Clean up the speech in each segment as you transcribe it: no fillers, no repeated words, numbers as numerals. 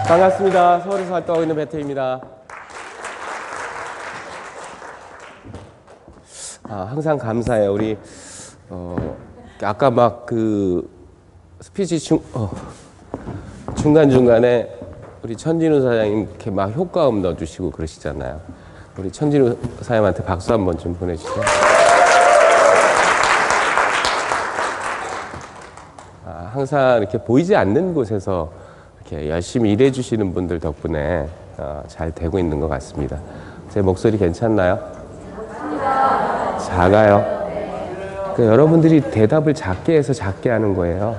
반갑습니다. 서울에서 활동하고 있는 배태입니다. 항상 감사해요. 우리 아까 막 그 스피치 중간중간에 우리 천진우 사장님 이렇게 막 효과음 넣어주시고 그러시잖아요. 우리 천진우 사장님한테 박수 한번 좀 보내주세요. 항상 이렇게 보이지 않는 곳에서 이렇게 열심히 일해주시는 분들 덕분에 잘 되고 있는 것 같습니다. 제 목소리 괜찮나요? 작아요? 그러니까 여러분들이 대답을 작게 해서 작게 하는 거예요.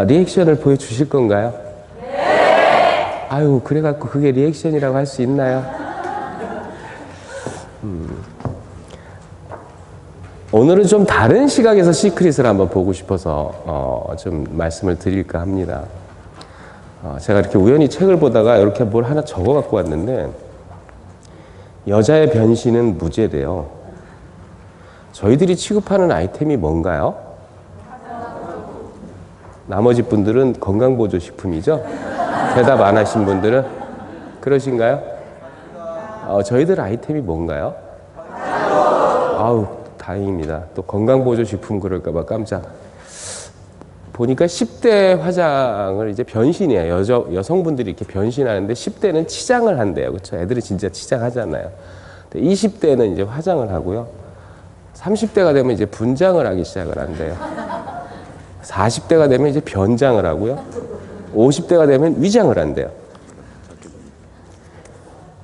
리액션을 보여주실 건가요? 네! 아유, 그래갖고 그게 리액션이라고 할 수 있나요? 오늘은 좀 다른 시각에서 시크릿을 한번 보고 싶어서 좀 말씀을 드릴까 합니다. 제가 이렇게 우연히 책을 보다가 이렇게 뭘 하나 적어 갖고 왔는데, 여자의 변신은 무죄래요. 저희들이 취급하는 아이템이 뭔가요? 나머지 분들은 건강보조식품이죠? 대답 안 하신 분들은? 그러신가요? 저희들 아이템이 뭔가요? 아우, 다행입니다. 또 건강보조식품 그럴까봐 깜짝. 보니까 10대 화장을 이제 변신이에요. 여성분들이 이렇게 변신하는데 10대는 치장을 한대요. 그렇죠? 애들이 진짜 치장하잖아요. 20대는 이제 화장을 하고요. 30대가 되면 이제 분장을 하기 시작을 한대요. 40대가 되면 이제 변장을 하고요. 50대가 되면 위장을 한대요.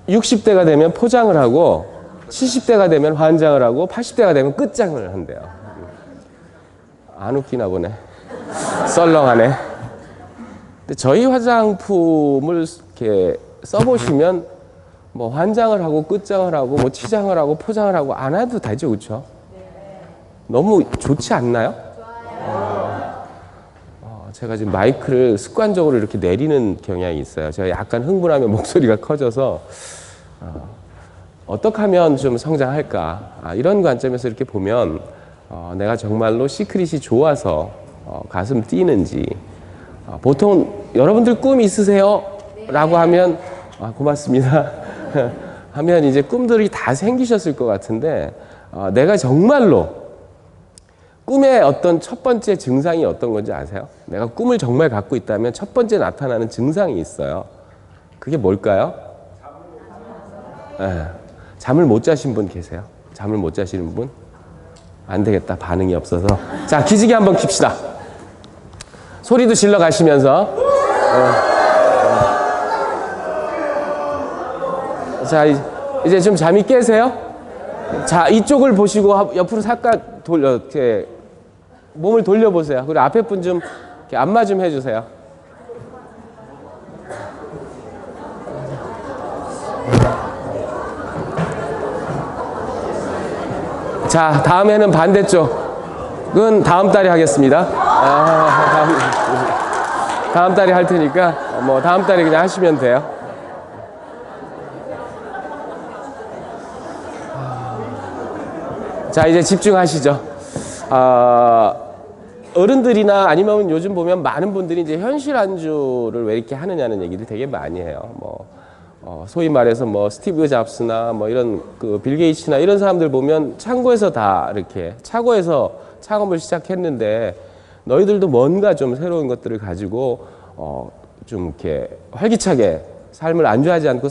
60대가 되면 포장을 하고 70대가 되면 환장을 하고 80대가 되면 끝장을 한대요. 안 웃기나 보네. 썰렁하네. 근데 저희 화장품을 이렇게 써보시면 뭐 환장을 하고 끝장을 하고 뭐 치장을 하고 포장을 하고 안 해도 되죠, 그렇죠? 너무 좋지 않나요? 제가 지금 마이크를 습관적으로 이렇게 내리는 경향이 있어요. 제가 약간 흥분하면 목소리가 커져서 어떻게 하면 좀 성장할까, 이런 관점에서 이렇게 보면 내가 정말로 시크릿이 좋아서 가슴 뛰는지, 보통 여러분들 꿈 있으세요? 라고 하면 고맙습니다 하면 이제 꿈들이 다 생기셨을 것 같은데, 내가 정말로 꿈의 어떤 첫 번째 증상이 어떤 건지 아세요? 내가 꿈을 정말 갖고 있다면 첫 번째 나타나는 증상이 있어요. 그게 뭘까요? 네. 잠을 못 자신 분 계세요? 잠을 못 자시는 분? 안 되겠다. 반응이 없어서. 자, 기지개 한번 킵시다. 소리도 질러 가시면서. 자, 이제 좀 잠이 깨세요? 자, 이쪽을 보시고 옆으로 살짝 이렇게 몸을 돌려보세요. 그리고 앞에 분 좀 안마 좀 해주세요. 자, 다음에는 반대쪽은 다음 달에 하겠습니다. 다음 달에 할 테니까 뭐 다음 달에 그냥 하시면 돼요. 자, 이제 집중하시죠. 어른들이나 아니면 요즘 보면 많은 분들이 이제 현실 안주를 왜 이렇게 하느냐는 얘기를 되게 많이 해요. 소위 말해서 뭐 스티브 잡스나 뭐 이런 그 빌 게이츠나 이런 사람들 보면 창고에서 다 이렇게 차고에서 창업을 시작했는데, 너희들도 뭔가 좀 새로운 것들을 가지고 좀 이렇게 활기차게 삶을 안주하지 않고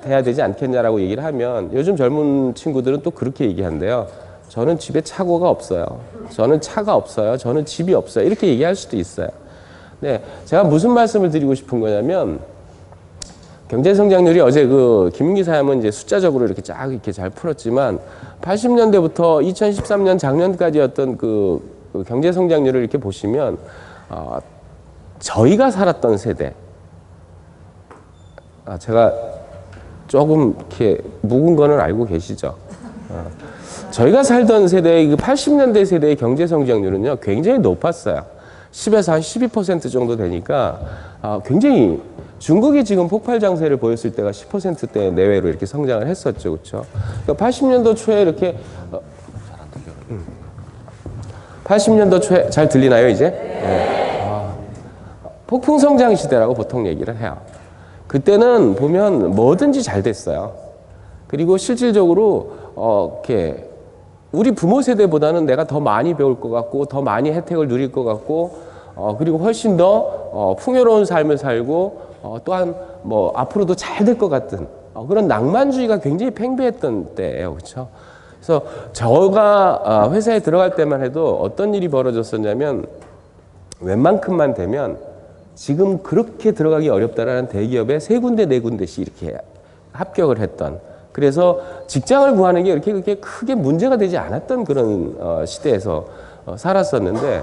돼야 되지 않겠냐라고 얘기를 하면, 요즘 젊은 친구들은 또 그렇게 얘기한대요. 저는 집에 차고가 없어요. 저는 차가 없어요. 저는 집이 없어요. 이렇게 얘기할 수도 있어요. 네, 제가 무슨 말씀을 드리고 싶은 거냐면, 경제 성장률이 어제 그 김은기 사장은 이제 숫자적으로 이렇게 쫙 이렇게 잘 풀었지만 80년대부터 2013년 작년까지였던 그 경제 성장률을 이렇게 보시면 저희가 살았던 세대, 제가 조금 이렇게 묵은 거는 알고 계시죠? 저희가 살던 세대의 그 80년대 세대의 경제 성장률은요 굉장히 높았어요. 10에서 한 12% 정도 되니까 굉장히, 중국이 지금 폭발 장세를 보였을 때가 10%대 내외로 이렇게 성장을 했었죠, 그렇죠? 그러니까 80년도 초에 이렇게 80년도 초에 잘 들리나요 이제? 네. 폭풍 성장 시대라고 보통 얘기를 해요. 그때는 보면 뭐든지 잘 됐어요. 그리고 실질적으로 이렇게 우리 부모 세대보다는 내가 더 많이 배울 것 같고 더 많이 혜택을 누릴 것 같고 그리고 훨씬 더 풍요로운 삶을 살고 또한 뭐 앞으로도 잘 될 것 같은 그런 낭만주의가 굉장히 팽배했던 때예요. 그렇죠? 그래서 저가 회사에 들어갈 때만 해도 어떤 일이 벌어졌었냐면 웬만큼만 되면 지금 그렇게 들어가기 어렵다라는 대기업에 3군데 4군데씩 이렇게 합격을 했던, 그래서 직장을 구하는 게 이렇게 그렇게 크게 문제가 되지 않았던 그런 시대에서 살았었는데,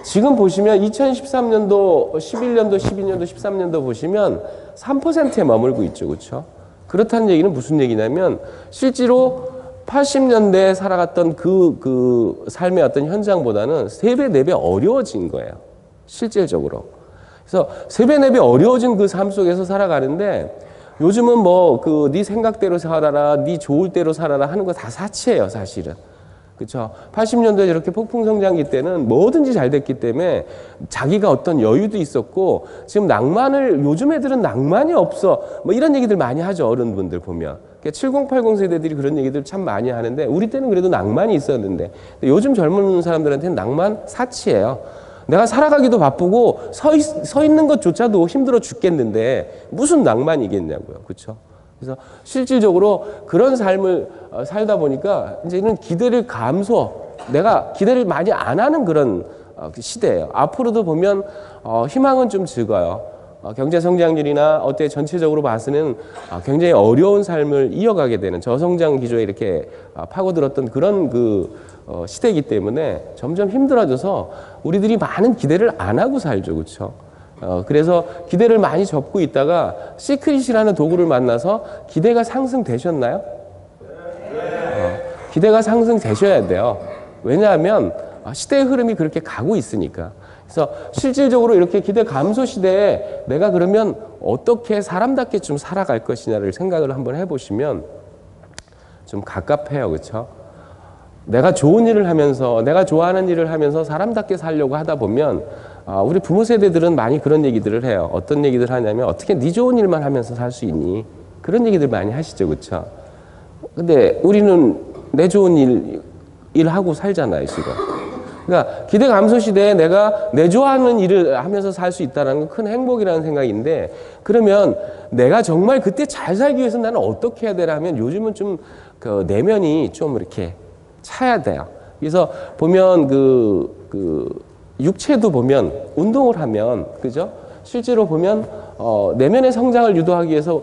지금 보시면 2013년도, 11년도, 12년도, 13년도 보시면 3%에 머물고 있죠. 그렇죠? 그렇다는 얘기는 무슨 얘기냐면 실제로 80년대에 살아갔던 그 삶의 어떤 현장보다는 3배, 4배 어려워진 거예요. 실질적으로. 그래서 3배, 4배 어려워진 그 삶 속에서 살아가는데, 요즘은 뭐 네 생각대로 살아라, 네 좋을 대로 살아라 하는 거 다 사치예요, 사실은. 그렇죠? 80년도에 저렇게 폭풍 성장기 때는 뭐든지 잘 됐기 때문에 자기가 어떤 여유도 있었고, 지금 낭만을, 요즘 애들은 낭만이 없어 뭐 이런 얘기들 많이 하죠, 어른분들 보면. 7080 세대들이 그런 얘기들 참 많이 하는데, 우리 때는 그래도 낭만이 있었는데 요즘 젊은 사람들한테는 낭만 사치예요. 내가 살아가기도 바쁘고 서 있는 것조차도 힘들어 죽겠는데 무슨 낭만이겠냐고요. 그렇죠? 그래서 실질적으로 그런 삶을 살다 보니까 이제는 기대를 내가 기대를 많이 안 하는 그런 시대예요. 앞으로도 보면 희망은 좀 적어요. 경제 성장률이나 어때 전체적으로 봐서는 굉장히 어려운 삶을 이어가게 되는 저성장 기조에 이렇게 파고들었던 그런 시대이기 때문에 점점 힘들어져서 우리들이 많은 기대를 안 하고 살죠. 그렇죠? 그래서 기대를 많이 접고 있다가 시크릿이라는 도구를 만나서 기대가 상승되셨나요? 기대가 상승되셔야 돼요. 왜냐하면 시대의 흐름이 그렇게 가고 있으니까. 그래서 실질적으로 이렇게 기대 감소 시대에 내가 그러면 어떻게 사람답게 좀 살아갈 것이냐를 생각을 한번 해보시면 좀 갑갑해요. 그렇죠? 내가 좋은 일을 하면서, 내가 좋아하는 일을 하면서 사람답게 살려고 하다 보면 우리 부모 세대들은 많이 그런 얘기들을 해요. 어떤 얘기들 하냐면, 어떻게 네 좋은 일만 하면서 살 수 있니? 그런 얘기들 많이 하시죠. 그렇죠? 근데 우리는 내 좋은 일하고 살잖아요, 지금. 그러니까 기대 감소 시대에 내가 내 좋아하는 일을 하면서 살 수 있다는 건 큰 행복이라는 생각인데, 그러면 내가 정말 그때 잘 살기 위해서 나는 어떻게 해야 되나 하면, 요즘은 좀 내면이 좀 이렇게 차야 돼요. 그래서 보면 육체도 보면 운동을 하면, 그죠? 실제로 보면 내면의 성장을 유도하기 위해서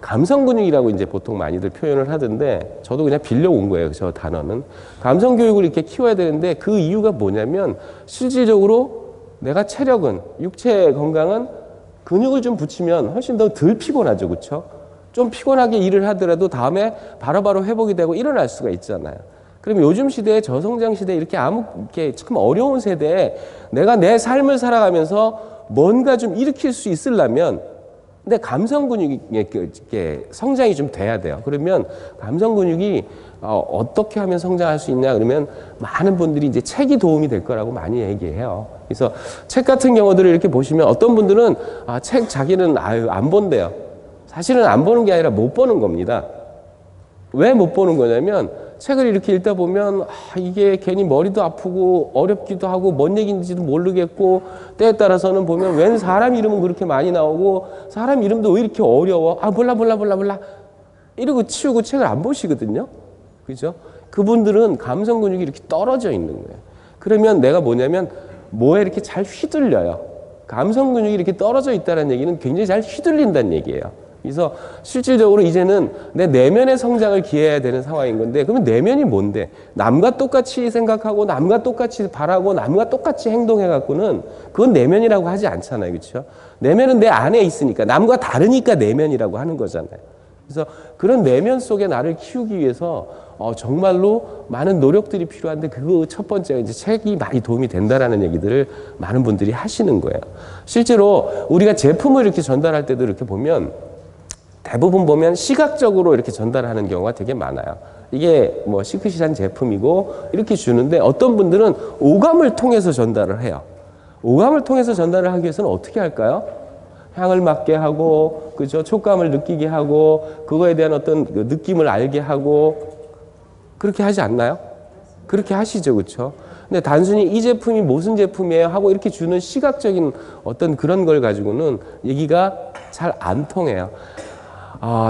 감성 근육이라고 이제 보통 많이들 표현을 하던데, 저도 그냥 빌려온 거예요. 저 단어는. 감성 교육을 이렇게 키워야 되는데, 그 이유가 뭐냐면 실질적으로 내가 체력은, 육체 건강은 근육을 좀 붙이면 훨씬 더 덜 피곤하죠. 그렇죠? 좀 피곤하게 일을 하더라도 다음에 바로바로 회복이 되고 일어날 수가 있잖아요. 그럼 요즘 시대에, 저성장 시대에 이렇게 이렇게 참 어려운 세대에 내가 내 삶을 살아가면서 뭔가 좀 일으킬 수 있으려면 내 감성 근육이 성장이 좀 돼야 돼요. 그러면 감성 근육이 어떻게 하면 성장할 수 있냐 그러면, 많은 분들이 이제 책이 도움이 될 거라고 많이 얘기해요. 그래서 책 같은 경우들을 이렇게 보시면 어떤 분들은 책 자기는 안 본대요. 사실은 안 보는 게 아니라 못 보는 겁니다. 왜 못 보는 거냐면, 책을 이렇게 읽다 보면 이게 괜히 머리도 아프고 어렵기도 하고 뭔 얘기인지도 모르겠고, 때에 따라서는 보면 웬 사람 이름은 그렇게 많이 나오고 사람 이름도 왜 이렇게 어려워, 몰라 이러고 치우고 책을 안 보시거든요. 그죠? 그분들은 감성 근육이 이렇게 떨어져 있는 거예요. 그러면 내가 뭐냐면 뭐에 이렇게 잘 휘둘려요. 감성 근육이 이렇게 떨어져 있다는 얘기는 굉장히 잘 휘둘린다는 얘기예요. 그래서 실질적으로 이제는 내 내면의 성장을 기해야 되는 상황인 건데, 그러면 내면이 뭔데? 남과 똑같이 생각하고 남과 똑같이 바라고 남과 똑같이 행동해 갖고는 그건 내면이라고 하지 않잖아요. 그렇죠? 내면은 내 안에 있으니까, 남과 다르니까 내면이라고 하는 거잖아요. 그래서 그런 내면 속에 나를 키우기 위해서 정말로 많은 노력들이 필요한데, 그 첫 번째가 이제 책이 많이 도움이 된다라는 얘기들을 많은 분들이 하시는 거예요. 실제로 우리가 제품을 이렇게 전달할 때도 이렇게 보면 대부분 보면 시각적으로 이렇게 전달하는 경우가 되게 많아요. 이게 뭐 시크릿한 제품이고 이렇게 주는데, 어떤 분들은 오감을 통해서 전달을 해요. 오감을 통해서 전달을 하기 위해서는 어떻게 할까요? 향을 맡게 하고, 그죠? 촉감을 느끼게 하고, 그거에 대한 어떤 그 느낌을 알게 하고, 그렇게 하지 않나요? 그렇게 하시죠, 그렇죠? 근데 단순히 이 제품이 무슨 제품이에요 하고 이렇게 주는 시각적인 어떤 그런 걸 가지고는 얘기가 잘 안 통해요.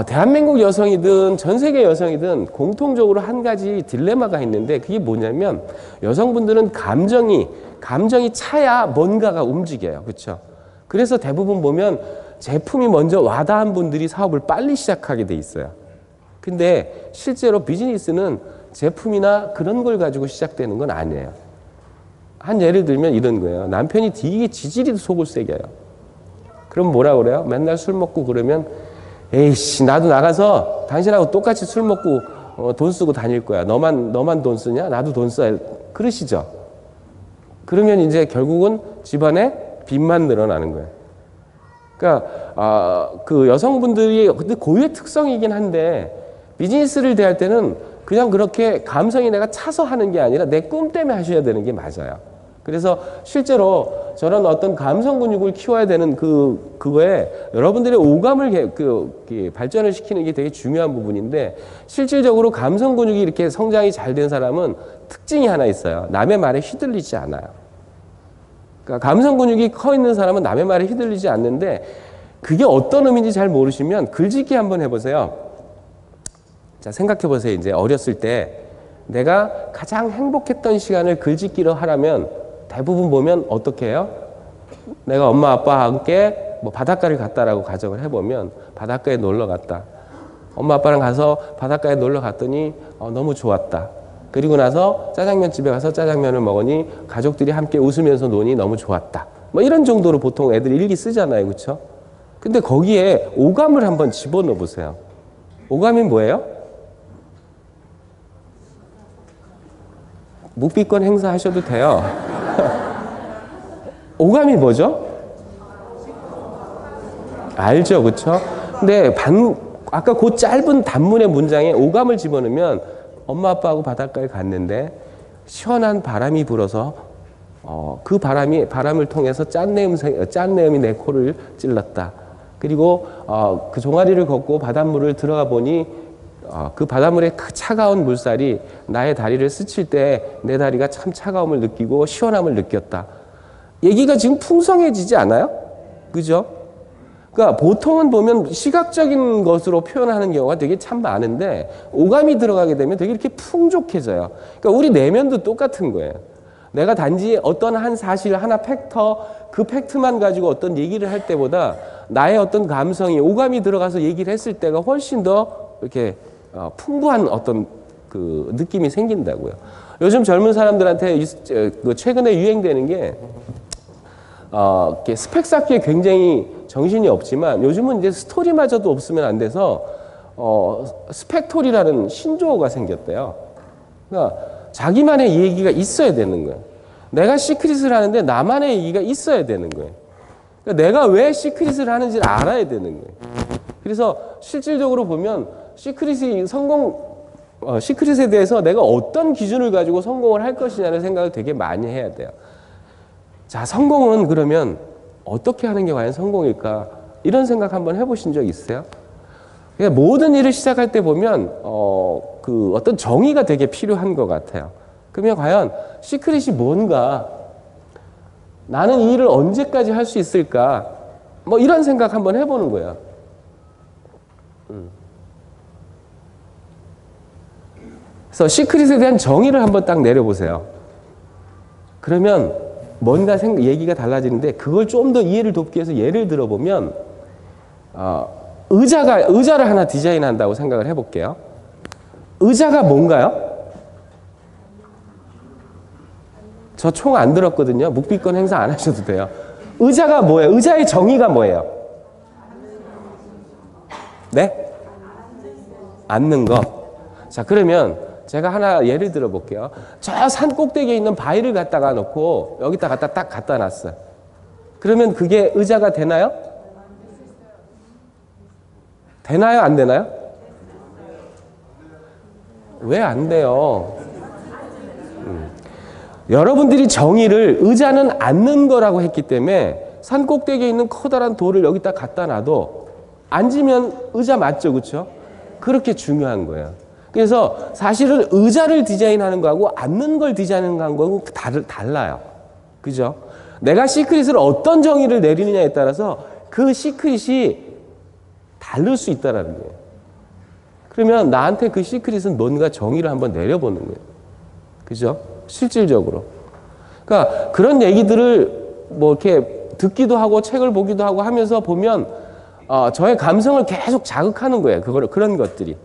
대한민국 여성이든 전 세계 여성이든 공통적으로 한 가지 딜레마가 있는데 그게 뭐냐면 여성분들은 감정이 차야 뭔가가 움직여요. 그렇죠? 그래서 대부분 보면 제품이 먼저 와닿은 분들이 사업을 빨리 시작하게 돼 있어요. 근데 실제로 비즈니스는 제품이나 그런 걸 가지고 시작되는 건 아니에요. 한 예를 들면 이런 거예요. 남편이 되게 지질이 속을 새겨요. 그럼 뭐라 그래요? 맨날 술 먹고 그러면 에이씨 나도 나가서 당신하고 똑같이 술 먹고 돈 쓰고 다닐 거야. 너만 돈 쓰냐? 나도 돈 써. 그러시죠. 그러면 이제 결국은 집안에 빚만 늘어나는 거예요. 그러니까 그 여성분들이 근데 고유의 특성이긴 한데 비즈니스를 대할 때는 그냥 그렇게 감성이 내가 차서 하는 게 아니라 내 꿈 때문에 하셔야 되는 게 맞아요. 그래서 실제로 저런 어떤 감성 근육을 키워야 되는 그거에 여러분들의 오감을 발전을 시키는 게 되게 중요한 부분인데 실질적으로 감성 근육이 이렇게 성장이 잘 된 사람은 특징이 하나 있어요. 남의 말에 휘둘리지 않아요. 그러니까 감성 근육이 커 있는 사람은 남의 말에 휘둘리지 않는데 그게 어떤 의미인지 잘 모르시면 글짓기 한번 해보세요. 자, 생각해 보세요. 이제 어렸을 때 내가 가장 행복했던 시간을 글짓기로 하라면 대부분 보면 어떻게 해요? 내가 엄마 아빠와 함께 뭐 바닷가를 갔다라고 가정을 해보면 바닷가에 놀러 갔다. 엄마 아빠랑 가서 바닷가에 놀러 갔더니 너무 좋았다. 그리고 나서 짜장면 집에 가서 짜장면을 먹으니 가족들이 함께 웃으면서 노니 너무 좋았다. 뭐 이런 정도로 보통 애들이 일기 쓰잖아요. 그렇죠? 근데 거기에 오감을 한번 집어넣어 보세요. 오감이 뭐예요? 묵비권 행사하셔도 돼요. 오감이 뭐죠? 알죠, 그렇죠? 근데 아까 그 짧은 단문의 문장에 오감을 집어넣으면 엄마 아빠하고 바닷가에 갔는데 시원한 바람이 불어서 그 바람을 통해서 짠내음이 내 코를 찔렀다. 그리고 그 종아리를 걷고 바닷물을 들어가 보니 그 바닷물의 그 차가운 물살이 나의 다리를 스칠 때 내 다리가 참 차가움을 느끼고 시원함을 느꼈다. 얘기가 지금 풍성해지지 않아요? 그죠? 그러니까 보통은 보면 시각적인 것으로 표현하는 경우가 되게 참 많은데 오감이 들어가게 되면 되게 이렇게 풍족해져요. 그러니까 우리 내면도 똑같은 거예요. 내가 단지 어떤 한 사실, 하나 팩터, 그 팩트만 가지고 어떤 얘기를 할 때보다 나의 어떤 감성이 오감이 들어가서 얘기를 했을 때가 훨씬 더 이렇게 풍부한 어떤 그 느낌이 생긴다고요. 요즘 젊은 사람들한테 최근에 유행되는 게 스펙 쌓기에 굉장히 정신이 없지만 요즘은 이제 스토리마저도 없으면 안 돼서 스펙토리라는 신조어가 생겼대요. 그러니까 자기만의 얘기가 있어야 되는 거예요. 내가 시크릿을 하는데 나만의 얘기가 있어야 되는 거예요. 그러니까 내가 왜 시크릿을 하는지를 알아야 되는 거예요. 그래서 실질적으로 보면 시크릿에 대해서 내가 어떤 기준을 가지고 성공을 할 것이냐는 생각을 되게 많이 해야 돼요. 자, 성공은 그러면 어떻게 하는 게 과연 성공일까? 이런 생각 한번 해보신 적 있어요? 그러니까 모든 일을 시작할 때 보면 그 어떤 정의가 되게 필요한 것 같아요. 그러면 과연 시크릿이 뭔가? 나는 이 일을 언제까지 할 수 있을까? 뭐 이런 생각 한번 해보는 거예요. 그래서 시크릿에 대한 정의를 한번 딱 내려보세요. 그러면 뭔가 얘기가 달라지는데 그걸 좀 더 이해를 돕기 위해서 예를 들어보면 의자를 하나 디자인한다고 생각을 해볼게요. 의자가 뭔가요? 저 총 안 들었거든요. 묵비권 행사 안 하셔도 돼요. 의자가 뭐예요? 의자의 정의가 뭐예요? 네? 앉는 거. 자, 그러면 제가 하나 예를 들어 볼게요. 저 산 꼭대기에 있는 바위를 갖다가 놓고 여기다 딱 갖다 놨어요. 그러면 그게 의자가 되나요? 되나요? 안 되나요? 왜 안 돼요? 여러분들이 정의를 의자는 앉는 거라고 했기 때문에 산 꼭대기에 있는 커다란 돌을 여기다 갖다 놔도 앉으면 의자 맞죠, 그렇죠? 그렇게 중요한 거예요. 그래서 사실은 의자를 디자인하는 거하고 앉는 걸 디자인하는 거하고 달라요. 그죠? 내가 시크릿을 어떤 정의를 내리느냐에 따라서 그 시크릿이 다를 수 있다는 거예요. 그러면 나한테 그 시크릿은 뭔가 정의를 한번 내려보는 거예요. 그죠? 실질적으로. 그러니까 그런 얘기들을 뭐 이렇게 듣기도 하고 책을 보기도 하고 하면서 보면 저의 감성을 계속 자극하는 거예요. 그런 것들이.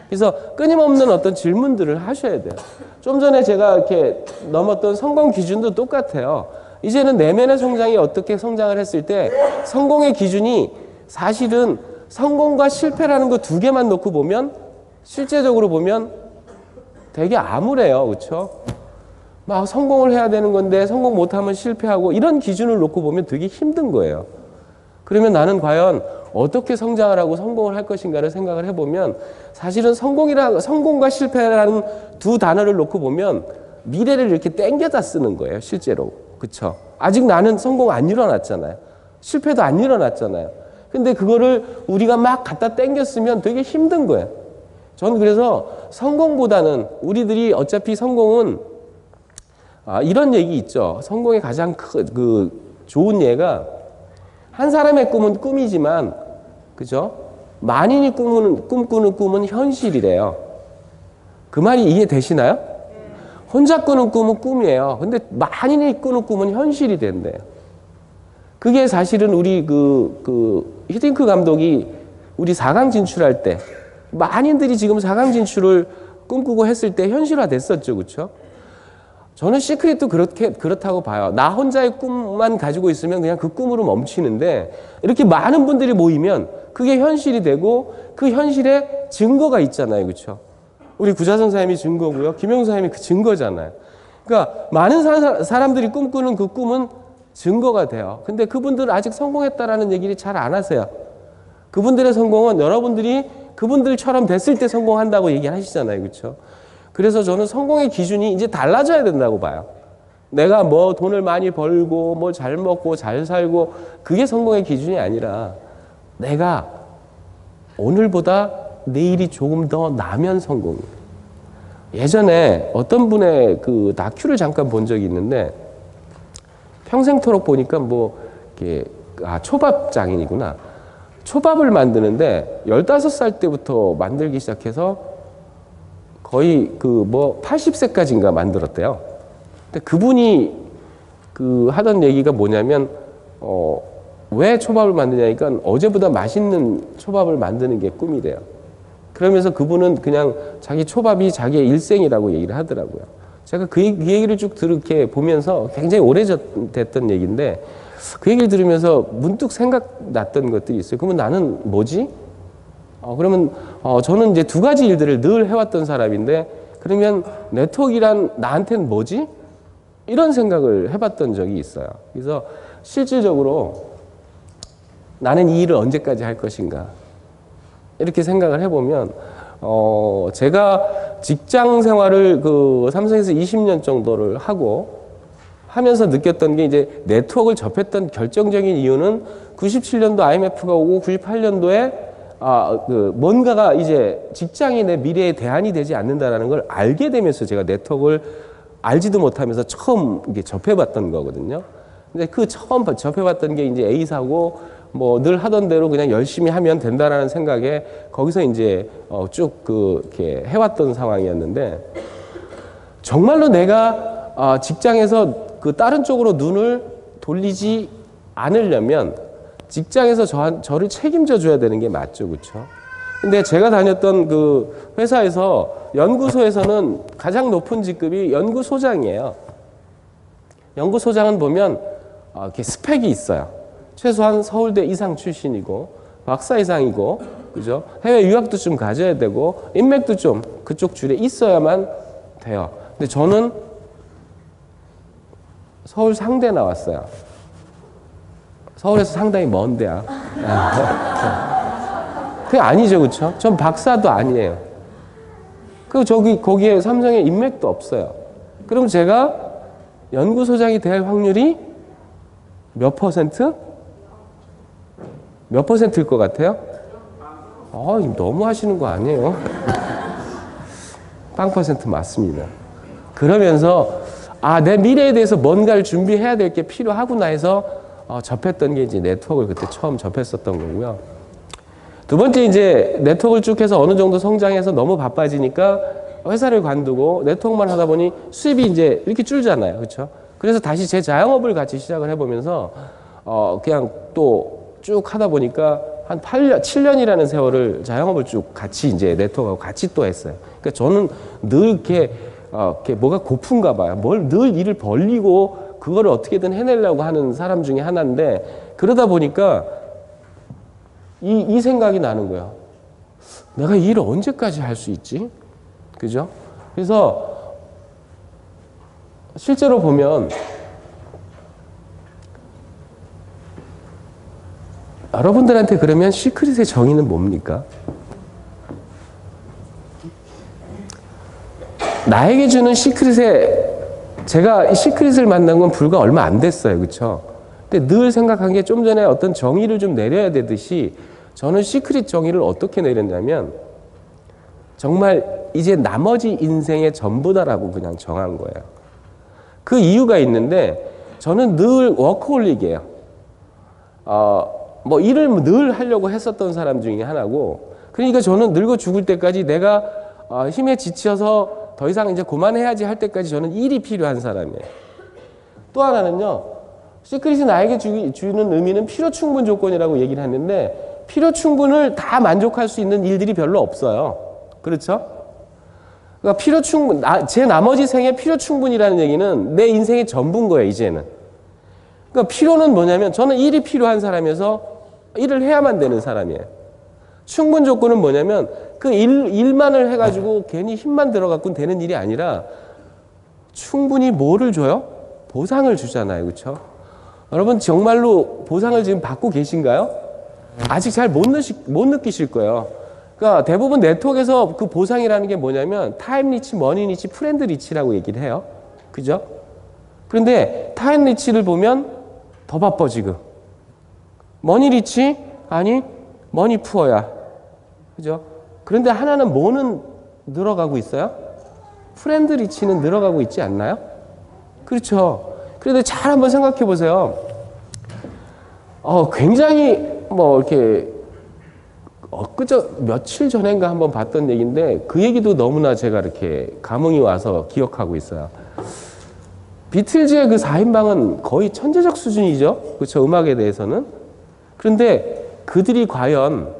그래서 끊임없는 어떤 질문들을 하셔야 돼요. 좀 전에 제가 이렇게 넘었던 성공 기준도 똑같아요. 이제는 내면의 성장이 어떻게 성장을 했을 때 성공의 기준이 사실은 성공과 실패라는 거 두 개만 놓고 보면 실제적으로 보면 되게 암울해요. 그렇죠? 막 성공을 해야 되는 건데 성공 못하면 실패하고 이런 기준을 놓고 보면 되게 힘든 거예요. 그러면 나는 과연 어떻게 성장을 하고 성공을 할 것인가를 생각을 해보면 사실은 성공과 실패라는 두 단어를 놓고 보면 미래를 이렇게 땡겨다 쓰는 거예요. 실제로. 그쵸? 아직 나는 성공 안 일어났잖아요. 실패도 안 일어났잖아요. 근데 그거를 우리가 막 갖다 땡겨 쓰면 되게 힘든 거예요. 저는 그래서 성공보다는 우리들이 어차피 성공은 이런 얘기 있죠. 성공의 가장 좋은 예가 한 사람의 꿈은 꿈이지만, 그죠? 만인이 꿈꾸는 꿈은 현실이래요. 그 말이 이해되시나요? 혼자 꾸는 꿈은 꿈이에요. 근데 만인이 꾸는 꿈은 현실이 된대요. 그게 사실은 우리 히딩크 감독이 우리 4강 진출할 때, 만인들이 지금 4강 진출을 꿈꾸고 했을 때 현실화 됐었죠. 그렇죠? 저는 시크릿도 그렇다고 봐요. 나 혼자의 꿈만 가지고 있으면 그냥 그 꿈으로 멈추는데 이렇게 많은 분들이 모이면 그게 현실이 되고 그 현실에 증거가 있잖아요. 그렇죠? 우리 구자선 사님이 증거고요. 김영수 사님이 그 증거잖아요. 그러니까 많은 사람들이 꿈꾸는 그 꿈은 증거가 돼요. 근데 그분들은 아직 성공했다라는 얘기를 잘 안 하세요. 그분들의 성공은 여러분들이 그분들처럼 됐을 때 성공한다고 얘기하시잖아요. 그렇죠? 그래서 저는 성공의 기준이 이제 달라져야 된다고 봐요. 내가 뭐 돈을 많이 벌고 뭐 잘 먹고 잘 살고 그게 성공의 기준이 아니라 내가 오늘보다 내일이 조금 더 나면 성공이에요. 예전에 어떤 분의 그 다큐를 잠깐 본 적이 있는데 평생토록 보니까 뭐 이렇게 초밥 장인이구나. 초밥을 만드는데 15살 때부터 만들기 시작해서 거의 80세까지인가 만들었대요. 근데 그분이 하던 얘기가 뭐냐면, 왜 초밥을 만드냐니까 어제보다 맛있는 초밥을 만드는 게 꿈이래요. 그러면서 그분은 그냥 자기 초밥이 자기의 일생이라고 얘기를 하더라고요. 제가 그 얘기를 쭉 이렇게 보면서 굉장히 오래됐던 얘기인데 그 얘기를 들으면서 문득 생각났던 것들이 있어요. 그러면 나는 뭐지? 그러면 저는 이제 두 가지 일들을 늘 해왔던 사람인데 그러면 네트워크란 나한테는 뭐지? 이런 생각을 해봤던 적이 있어요. 그래서 실질적으로 나는 이 일을 언제까지 할 것인가 이렇게 생각을 해보면 제가 직장 생활을 삼성에서 20년 정도를 하면서 느꼈던 게 이제 네트워크를 접했던 결정적인 이유는 97년도 IMF가 오고 98년도에 뭔가가 이제 직장이 내 미래의 대안이 되지 않는다라는 걸 알게 되면서 제가 네트워크를 알지도 못하면서 처음 이게 접해봤던 거거든요. 근데 그 처음 접해봤던 게 이제 A사고 뭐 늘 하던 대로 그냥 열심히 하면 된다라는 생각에 거기서 이제 쭉 이렇게 해왔던 상황이었는데 정말로 내가 직장에서 다른 쪽으로 눈을 돌리지 않으려면 직장에서 저를 책임져 줘야 되는 게 맞죠. 그렇죠? 근데 제가 다녔던 그 회사에서 연구소에서는 가장 높은 직급이 연구소장이에요. 연구소장은 보면 이렇게 스펙이 있어요. 최소한 서울대 이상 출신이고 박사 이상이고 그죠? 해외 유학도 좀 가져야 되고 인맥도 좀 그쪽 줄에 있어야만 돼요. 근데 저는 서울 상대 나왔어요. 서울에서 상당히 먼 대학. 그게 아니죠, 그렇죠? 전 박사도 아니에요. 거기에 삼성에 인맥도 없어요. 그럼 제가 연구소장이 될 확률이 몇 퍼센트? 몇 퍼센트일 것 같아요? 너무 하시는 거 아니에요? 빵 퍼센트 맞습니다. 그러면서 내 미래에 대해서 뭔가를 준비해야 될 게 필요하구나 해서 접했던 게 이제 네트워크를 그때 처음 접했었던 거고요. 두 번째 이제 네트워크를 쭉 해서 어느 정도 성장해서 너무 바빠지니까 회사를 관두고 네트워크만 하다 보니 수입이 이제 이렇게 줄잖아요. 그렇죠? 그래서 다시 제 자영업을 같이 시작을 해보면서 그냥 또 쭉 하다 보니까 한 8년, 7년이라는 세월을 자영업을 쭉 같이 이제 네트워크하고 같이 또 했어요. 그러니까 저는 늘 이렇게 뭐가 고픈가 봐요. 뭘 늘 일을 벌리고 그거를 어떻게든 해내려고 하는 사람 중에 하나인데 그러다 보니까 이 생각이 나는 거예요. 내가 이 일을 언제까지 할 수 있지? 그죠? 그래서 실제로 보면 여러분들한테 그러면 시크릿의 정의는 뭡니까? 나에게 주는 제가 이 시크릿을 만난 건 불과 얼마 안 됐어요. 그렇죠? 근데 늘 생각한 게 좀 전에 어떤 정의를 좀 내려야 되듯이 저는 시크릿 정의를 어떻게 내렸냐면 정말 이제 나머지 인생의 전부다라고 그냥 정한 거예요. 그 이유가 있는데 저는 늘 워커홀릭이에요. 일을 늘 하려고 했었던 사람 중에 하나고 그러니까 저는 늙어 죽을 때까지 내가 힘에 지쳐서 더 이상 이제 그만해야지 할 때까지 저는 일이 필요한 사람이에요. 또 하나는요. 시크릿이 나에게 주는 의미는 필요 충분 조건이라고 얘기를 했는데 필요 충분을 다 만족할 수 있는 일들이 별로 없어요. 그렇죠? 그러니까 필요 충분, 제 나머지 생에 필요 충분이라는 얘기는 내 인생의 전부인 거예요, 이제는. 그러니까 필요는 뭐냐면 저는 일이 필요한 사람이어서 일을 해야만 되는 사람이에요. 충분 조건은 뭐냐면 그 일만을 해가지고 괜히 힘만 들어갖고 되는 일이 아니라 충분히 뭐를 줘요? 보상을 주잖아요. 그렇죠? 여러분 정말로 보상을 지금 받고 계신가요? 아직 잘 못 느끼실 거예요. 그러니까 대부분 네트워크에서 그 보상이라는 게 뭐냐면 타임 리치, 머니 리치, 프렌드 리치라고 얘기를 해요. 그죠? 그런데 타임 리치를 보면 더 바빠 지금. 머니 리치? 아니 머니 푸어야. 그죠? 그런데 하나는 뭐는 늘어가고 있어요? 프렌드 리치는 늘어가고 있지 않나요? 그렇죠. 그런데 잘 한번 생각해 보세요. 굉장히 이렇게 며칠 전인가 한번 봤던 얘기인데 그 얘기도 너무나 제가 이렇게 감흥이 와서 기억하고 있어요. 비틀즈의 그 4인방은 거의 천재적 수준이죠. 그렇죠. 음악에 대해서는. 그런데 그들이 과연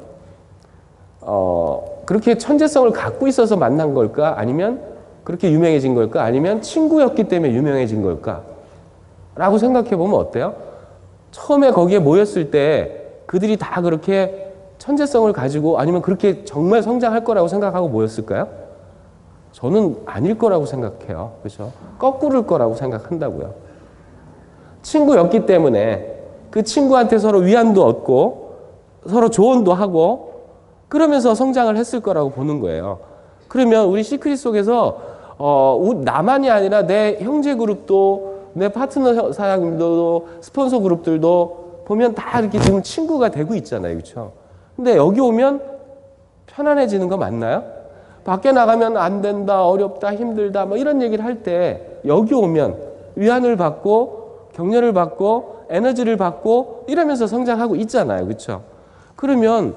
그렇게 천재성을 갖고 있어서 만난 걸까? 아니면 그렇게 유명해진 걸까? 아니면 친구였기 때문에 유명해진 걸까? 라고 생각해 보면 어때요? 처음에 거기에 모였을 때 그들이 다 그렇게 천재성을 가지고 아니면 그렇게 정말 성장할 거라고 생각하고 모였을까요? 저는 아닐 거라고 생각해요. 그렇죠? 거꾸로일 거라고 생각한다고요. 친구였기 때문에 그 친구한테 서로 위안도 얻고 서로 조언도 하고 그러면서 성장을 했을 거라고 보는 거예요. 그러면 우리 시크릿 속에서 나만이 아니라 내 형제 그룹도 내 파트너 사장님도 스폰서 그룹들도 보면 다 이렇게 지금 친구가 되고 있잖아요. 그렇죠? 근데 여기 오면 편안해지는 거 맞나요? 밖에 나가면 안 된다, 어렵다, 힘들다 뭐 이런 얘기를 할 때 여기 오면 위안을 받고 격려를 받고 에너지를 받고 이러면서 성장하고 있잖아요. 그렇죠? 그러면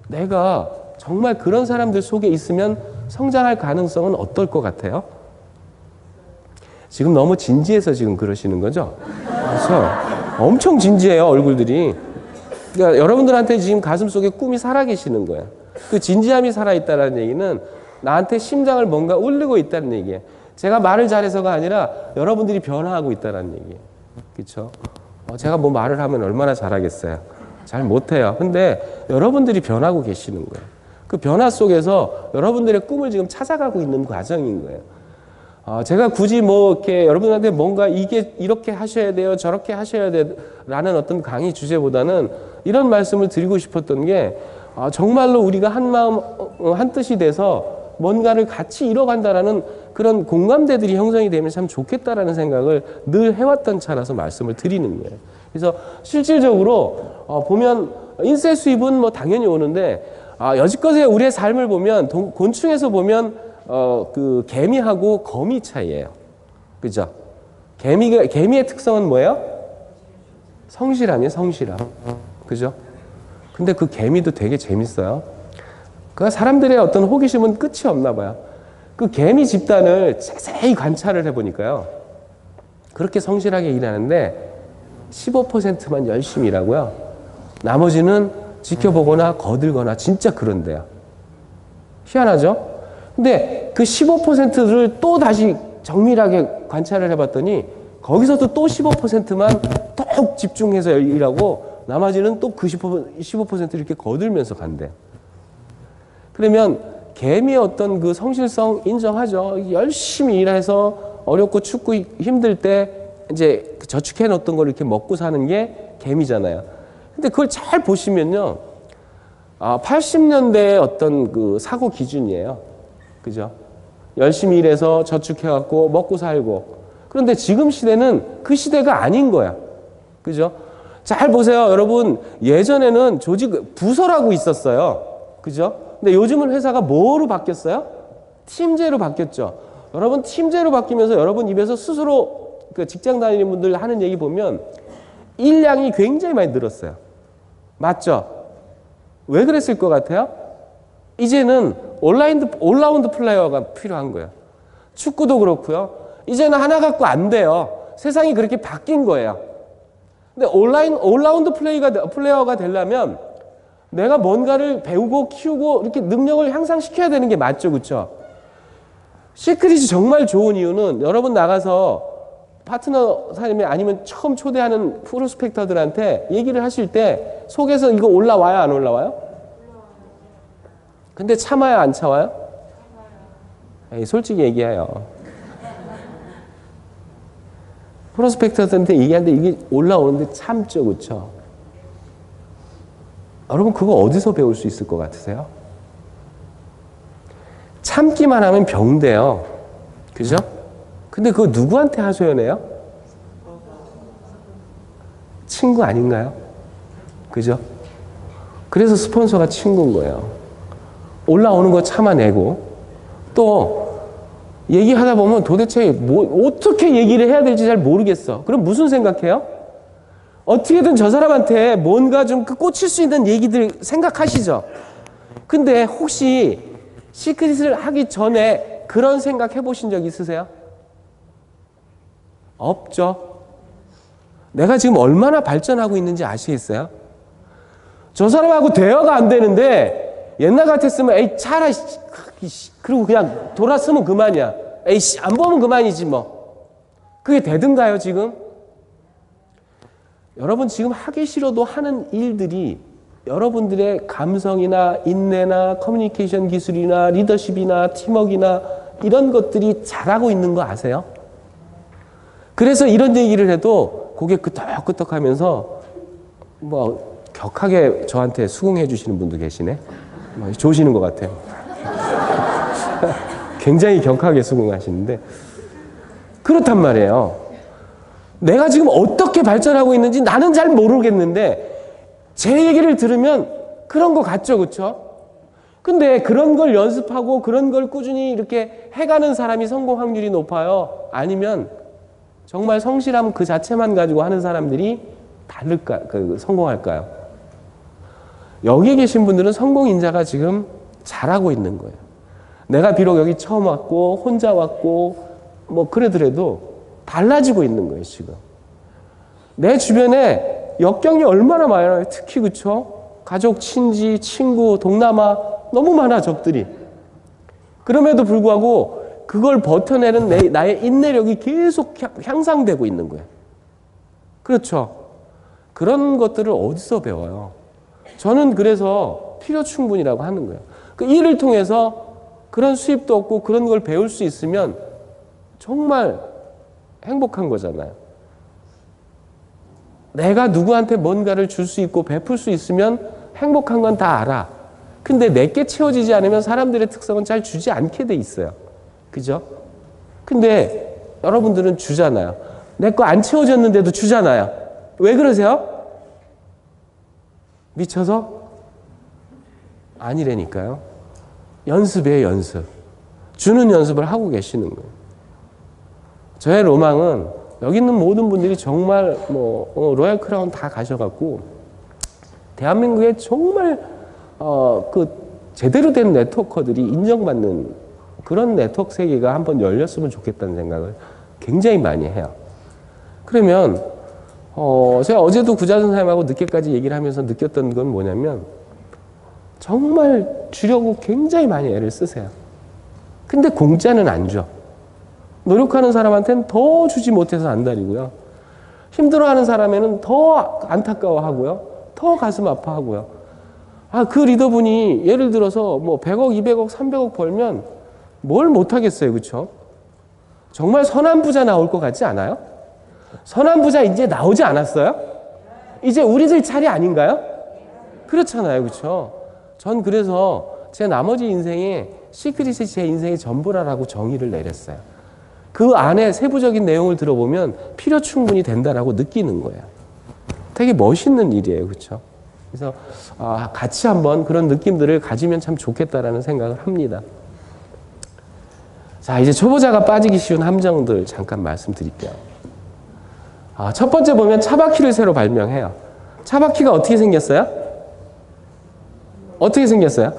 내가 정말 그런 사람들 속에 있으면 성장할 가능성은 어떨 것 같아요? 지금 너무 진지해서 지금 그러시는 거죠? 그래서 엄청 진지해요, 얼굴들이. 그러니까 여러분들한테 지금 가슴속에 꿈이 살아계시는 거예요. 그 진지함이 살아있다는 얘기는 나한테 심장을 뭔가 울리고 있다는 얘기예요. 제가 말을 잘해서가 아니라 여러분들이 변화하고 있다는 얘기예요. 그렇죠? 제가 뭐 말을 하면 얼마나 잘하겠어요. 잘 못해요. 근데 여러분들이 변하고 계시는 거예요. 그 변화 속에서 여러분들의 꿈을 지금 찾아가고 있는 과정인 거예요. 제가 굳이 이렇게 여러분한테 뭔가 이게 이렇게 하셔야 돼요, 저렇게 하셔야 돼요, 라는 어떤 강의 주제보다는 이런 말씀을 드리고 싶었던 게, 정말로 우리가 한 마음, 한 뜻이 돼서 뭔가를 같이 이뤄간다라는 그런 공감대들이 형성이 되면 참 좋겠다라는 생각을 늘 해왔던 차라서 말씀을 드리는 거예요. 그래서 실질적으로 보면 인쇄 수입은 뭐 당연히 오는데 여지껏의 우리의 삶을 보면 곤충에서 보면 그 개미하고 거미 차이예요. 그죠? 개미의 특성은 뭐예요? 성실함이에요, 성실함. 그죠? 근데 그 개미도 되게 재밌어요. 그 사람들의 어떤 호기심은 끝이 없나 봐요. 그 개미 집단을 자세히 관찰을 해보니까요. 그렇게 성실하게 일하는데 15%만 열심히 일하고요. 나머지는 지켜보거나 거들거나 진짜 그런데요. 희한하죠? 근데 그 15%를 또 다시 정밀하게 관찰을 해봤더니 거기서도 또 15%만 더욱 집중해서 일하고 나머지는 또 그 15% 이렇게 거들면서 간대요. 그러면 개미의 어떤 그 성실성 인정하죠. 열심히 일해서 어렵고 춥고 힘들 때 이제 저축해 놓았던 걸 이렇게 먹고 사는 게 개미잖아요. 근데 그걸 잘 보시면요. 80년대의 어떤 그 사고 기준이에요. 그죠? 열심히 일해서 저축해 갖고 먹고 살고. 그런데 지금 시대는 그 시대가 아닌 거야. 그죠? 잘 보세요. 여러분, 예전에는 부서라고 있었어요. 그죠? 근데 요즘은 회사가 뭐로 바뀌었어요? 팀제로 바뀌었죠. 여러분, 팀제로 바뀌면서 여러분 입에서 스스로 그 직장 다니는 분들 하는 얘기 보면 일량이 굉장히 많이 늘었어요. 맞죠? 왜 그랬을 것 같아요? 이제는 올라운드 플레이어가 필요한 거예요. 축구도 그렇고요. 이제는 하나 갖고 안 돼요. 세상이 그렇게 바뀐 거예요. 근데 올라운드 플레이어가 되려면 내가 뭔가를 배우고 키우고 이렇게 능력을 향상시켜야 되는 게 맞죠. 그렇죠? 시크릿이 정말 좋은 이유는 여러분 나가서 파트너 사람이 아니면 처음 초대하는 프로스펙터들한테 얘기를 하실 때 속에서 이거 올라와요, 안 올라와요? 근데 참아요, 안 참아요? 에이, 솔직히 얘기해요. 프로스펙터들한테 얘기하는데 이게 올라오는데 참죠, 그렇죠? 여러분 그거 어디서 배울 수 있을 것 같으세요? 참기만 하면 병돼요. 그죠? 근데 그거 누구한테 하소연해요? 친구 아닌가요? 그죠? 그래서 스폰서가 친구인 거예요. 올라오는 거 참아내고 또 얘기하다 보면 도대체 어떻게 얘기를 해야 될지 잘 모르겠어. 그럼 무슨 생각해요? 어떻게든 저 사람한테 뭔가 좀 꽂힐 수 있는 얘기들 생각하시죠? 근데 혹시 시크릿을 하기 전에 그런 생각 해보신 적 있으세요? 없죠. 내가 지금 얼마나 발전하고 있는지 아시겠어요? 저 사람하고 대화가 안 되는데 옛날 같았으면 에이 차라리 그리고 그냥 돌았으면 그만이야. 에이 안 보면 그만이지 뭐. 그게 되든가요 지금? 여러분 지금 하기 싫어도 하는 일들이 여러분들의 감성이나 인내나 커뮤니케이션 기술이나 리더십이나 팀워크나 이런 것들이 잘하고 있는 거 아세요? 그래서 이런 얘기를 해도 고개 끄덕끄덕 하면서 뭐 격하게 저한테 수긍해 주시는 분도 계시네. 좋으시는 것 같아요. 굉장히 격하게 수긍하시는데 그렇단 말이에요. 내가 지금 어떻게 발전하고 있는지 나는 잘 모르겠는데 제 얘기를 들으면 그런 거 같죠, 그렇죠? 근데 그런 걸 연습하고 그런 걸 꾸준히 이렇게 해가는 사람이 성공 확률이 높아요? 아니면 정말 성실함 그 자체만 가지고 하는 사람들이 성공할까요? 여기 계신 분들은 성공 인자가 지금 잘하고 있는 거예요. 내가 비록 여기 처음 왔고 혼자 왔고 뭐 그러더라도 달라지고 있는 거예요, 지금. 내 주변에 역경이 얼마나 많아요. 특히 그쵸? 가족, 친지, 친구, 동남아 너무 많아, 적들이. 그럼에도 불구하고 그걸 버텨내는 나의 인내력이 계속 향상되고 있는 거예요. 그렇죠? 그런 것들을 어디서 배워요? 저는 그래서 필요충분이라고 하는 거예요. 그 일을 통해서 그런 수입도 없고 그런 걸 배울 수 있으면 정말 행복한 거잖아요. 내가 누구한테 뭔가를 줄 수 있고 베풀 수 있으면 행복한 건 다 알아. 근데 내게 채워지지 않으면 사람들의 특성은 잘 주지 않게 돼 있어요. 그죠? 근데 여러분들은 주잖아요. 내 거 안 채워졌는데도 주잖아요. 왜 그러세요? 미쳐서? 아니라니까요. 연습이에요, 연습. 주는 연습을 하고 계시는 거예요. 저의 로망은 여기 있는 모든 분들이 정말 로얄 크라운 다 가셔갖고 대한민국에 정말 그 제대로 된 네트워커들이 인정받는 그런 네트워크 세계가 한번 열렸으면 좋겠다는 생각을 굉장히 많이 해요. 그러면 제가 어제도 구자 선생님하고 늦게까지 얘기를 하면서 느꼈던 건 뭐냐면 정말 주려고 굉장히 많이 애를 쓰세요. 근데 공짜는 안 줘. 노력하는 사람한테는 더 주지 못해서 안달이고요. 힘들어하는 사람에는 더 안타까워하고요. 더 가슴 아파하고요. 그 리더분이 예를 들어서 뭐 100억, 200억, 300억 벌면 뭘 못하겠어요. 그렇죠? 정말 선한 부자 나올 것 같지 않아요? 선한 부자 이제 나오지 않았어요? 이제 우리들 차례 아닌가요? 그렇잖아요. 그렇죠? 전 그래서 제 나머지 인생에 시크릿이 제 인생의 전부라고 정의를 내렸어요. 그 안에 세부적인 내용을 들어보면 필요 충분히 된다라고 느끼는 거예요. 되게 멋있는 일이에요. 그렇죠? 그래서 같이 한번 그런 느낌들을 가지면 참 좋겠다라는 생각을 합니다. 자, 이제 초보자가 빠지기 쉬운 함정들 잠깐 말씀드릴게요. 첫 번째 보면 차바퀴를 새로 발명해요. 차바퀴가 어떻게 생겼어요? 어떻게 생겼어요?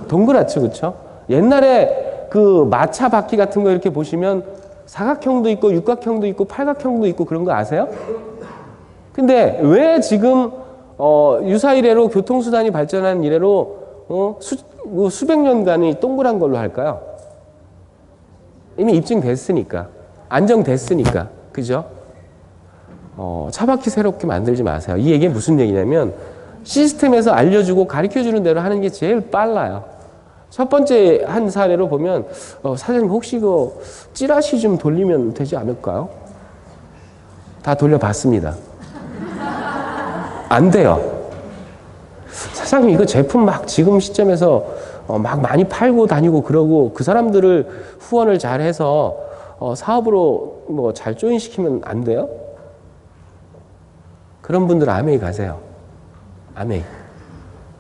동그랗죠. 그렇죠? 옛날에 그 마차 바퀴 같은 거 이렇게 보시면 사각형도 있고 육각형도 있고 팔각형도 있고 그런 거 아세요? 근데 왜 지금 유사 이래로 교통수단이 발전한 이래로 수백 년간이 동그란 걸로 할까요? 이미 입증됐으니까. 안정됐으니까. 그죠? 차바퀴 새롭게 만들지 마세요. 이 얘기는 무슨 얘기냐면 시스템에서 알려주고 가르쳐주는 대로 하는 게 제일 빨라요. 첫 번째 한 사례로 보면 사장님 혹시 그 찌라시 좀 돌리면 되지 않을까요? 다 돌려봤습니다. 안 돼요. 사장님 이거 제품 막 지금 시점에서 막 많이 팔고 다니고 그러고 그 사람들을 후원을 잘해서 사업으로 뭐 잘 조인시키면 안 돼요? 그런 분들 아메이 가세요. 아메이.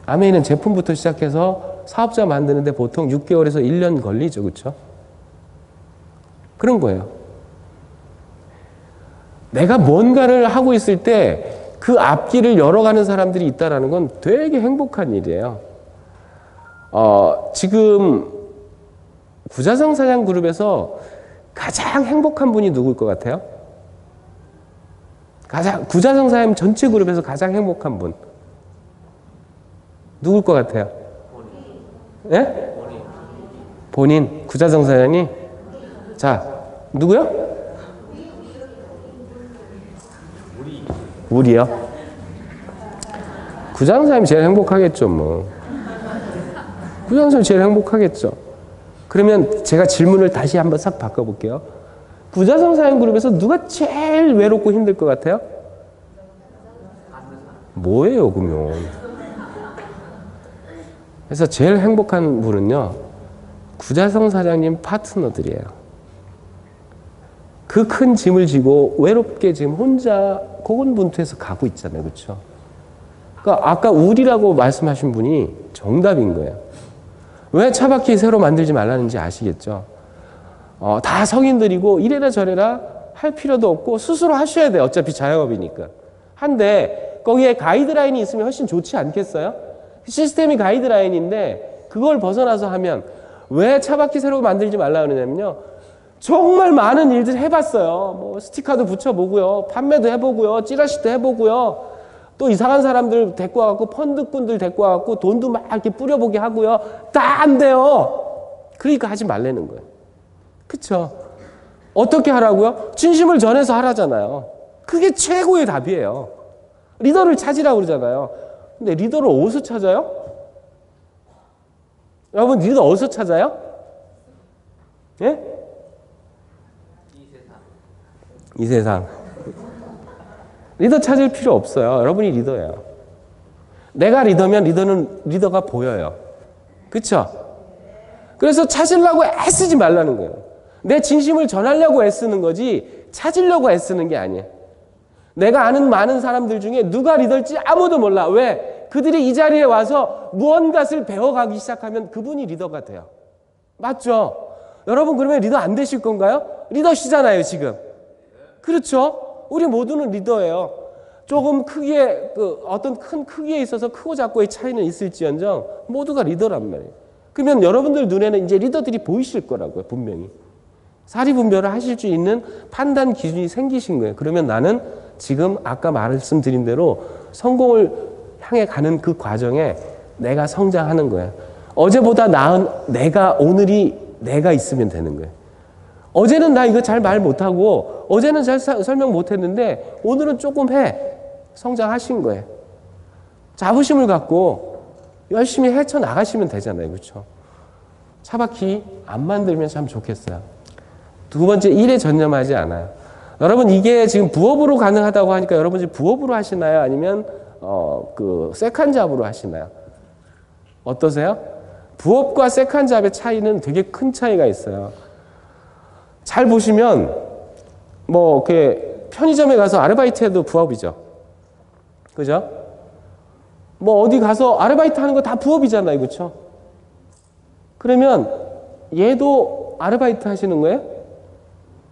아메이는 제품부터 시작해서 사업자 만드는데 보통 6개월에서 1년 걸리죠. 그렇죠? 그런 거예요. 내가 뭔가를 하고 있을 때 그 앞길을 열어가는 사람들이 있다는 건 되게 행복한 일이에요. 지금 구자성 사장 그룹에서 가장 행복한 분이 누구일 것 같아요? 구자성 사장 전체 그룹에서 가장 행복한 분. 누굴 것 같아요? 예? 본인. 구자성 사장이? 자, 누구요? 우리요? 구자성 사장이 제일 행복하겠죠, 뭐. 구자성 사장이 제일 행복하겠죠. 그러면 제가 질문을 다시 한번 싹 바꿔볼게요. 구자성 사장 그룹에서 누가 제일 외롭고 힘들 것 같아요? 뭐예요, 그러면? 그래서 제일 행복한 분은요, 구자성 사장님 파트너들이에요. 그 큰 짐을 지고 외롭게 지금 혼자 고군분투해서 가고 있잖아요. 그렇죠? 그러니까 아까 우리라고 말씀하신 분이 정답인 거예요. 왜 차바퀴 새로 만들지 말라는지 아시겠죠? 다 성인들이고 이래라 저래라 할 필요도 없고 스스로 하셔야 돼요. 어차피 자영업이니까. 한데 거기에 가이드라인이 있으면 훨씬 좋지 않겠어요? 시스템이 가이드라인인데 그걸 벗어나서 하면 왜 차바퀴 새로 만들지 말라 그러냐면요. 정말 많은 일들 해봤어요. 뭐 스티커도 붙여보고요. 판매도 해보고요. 찌라시도 해보고요. 또 이상한 사람들 데리고 와갖고 펀드꾼들 데리고 와갖고 돈도 막 이렇게 뿌려보게 하고요. 다 안 돼요. 그러니까 하지 말라는 거예요. 그쵸? 어떻게 하라고요? 진심을 전해서 하라잖아요. 그게 최고의 답이에요. 리더를 찾으라고 그러잖아요. 근데 리더를 어디서 찾아요? 여러분 리더 어디서 찾아요? 예? 이 세상. 리더 찾을 필요 없어요. 여러분이 리더예요. 내가 리더면 리더가 보여요. 그쵸? 그래서 찾으려고 애쓰지 말라는 거예요. 내 진심을 전하려고 애쓰는 거지 찾으려고 애쓰는 게 아니에요. 내가 아는 많은 사람들 중에 누가 리더일지 아무도 몰라. 왜? 그들이 이 자리에 와서 무언가를 배워가기 시작하면 그분이 리더가 돼요. 맞죠? 여러분 그러면 리더 안 되실 건가요? 리더시잖아요 지금. 그렇죠? 우리 모두는 리더예요. 조금 크기에 어떤 큰 크기에 있어서 크고 작고의 차이는 있을지언정 모두가 리더란 말이에요. 그러면 여러분들 눈에는 이제 리더들이 보이실 거라고요. 분명히. 사리분별을 하실 수 있는 판단 기준이 생기신 거예요. 그러면 나는 지금 아까 말씀드린 대로 성공을 향해 가는 그 과정에 내가 성장하는 거예요. 어제보다 나은 오늘이 내가 있으면 되는 거예요. 어제는 나 이거 잘 말 못하고 어제는 잘 설명 못했는데 오늘은 조금 성장하신 거예요. 자부심을 갖고 열심히 헤쳐나가시면 되잖아요. 그렇죠? 차바퀴 안 만들면 참 좋겠어요. 두 번째, 일에 전념하지 않아요. 여러분 이게 지금 부업으로 가능하다고 하니까 여러분 지금 부업으로 하시나요? 아니면 세컨 잡으로 하시나요? 어떠세요? 부업과 세컨 잡의 차이는 되게 큰 차이가 있어요. 잘 보시면 편의점에 가서 아르바이트 해도 부업이죠. 그죠? 어디 가서 아르바이트 하는 거 다 부업이잖아요. 그렇죠? 그러면 얘도 아르바이트 하시는 거예요?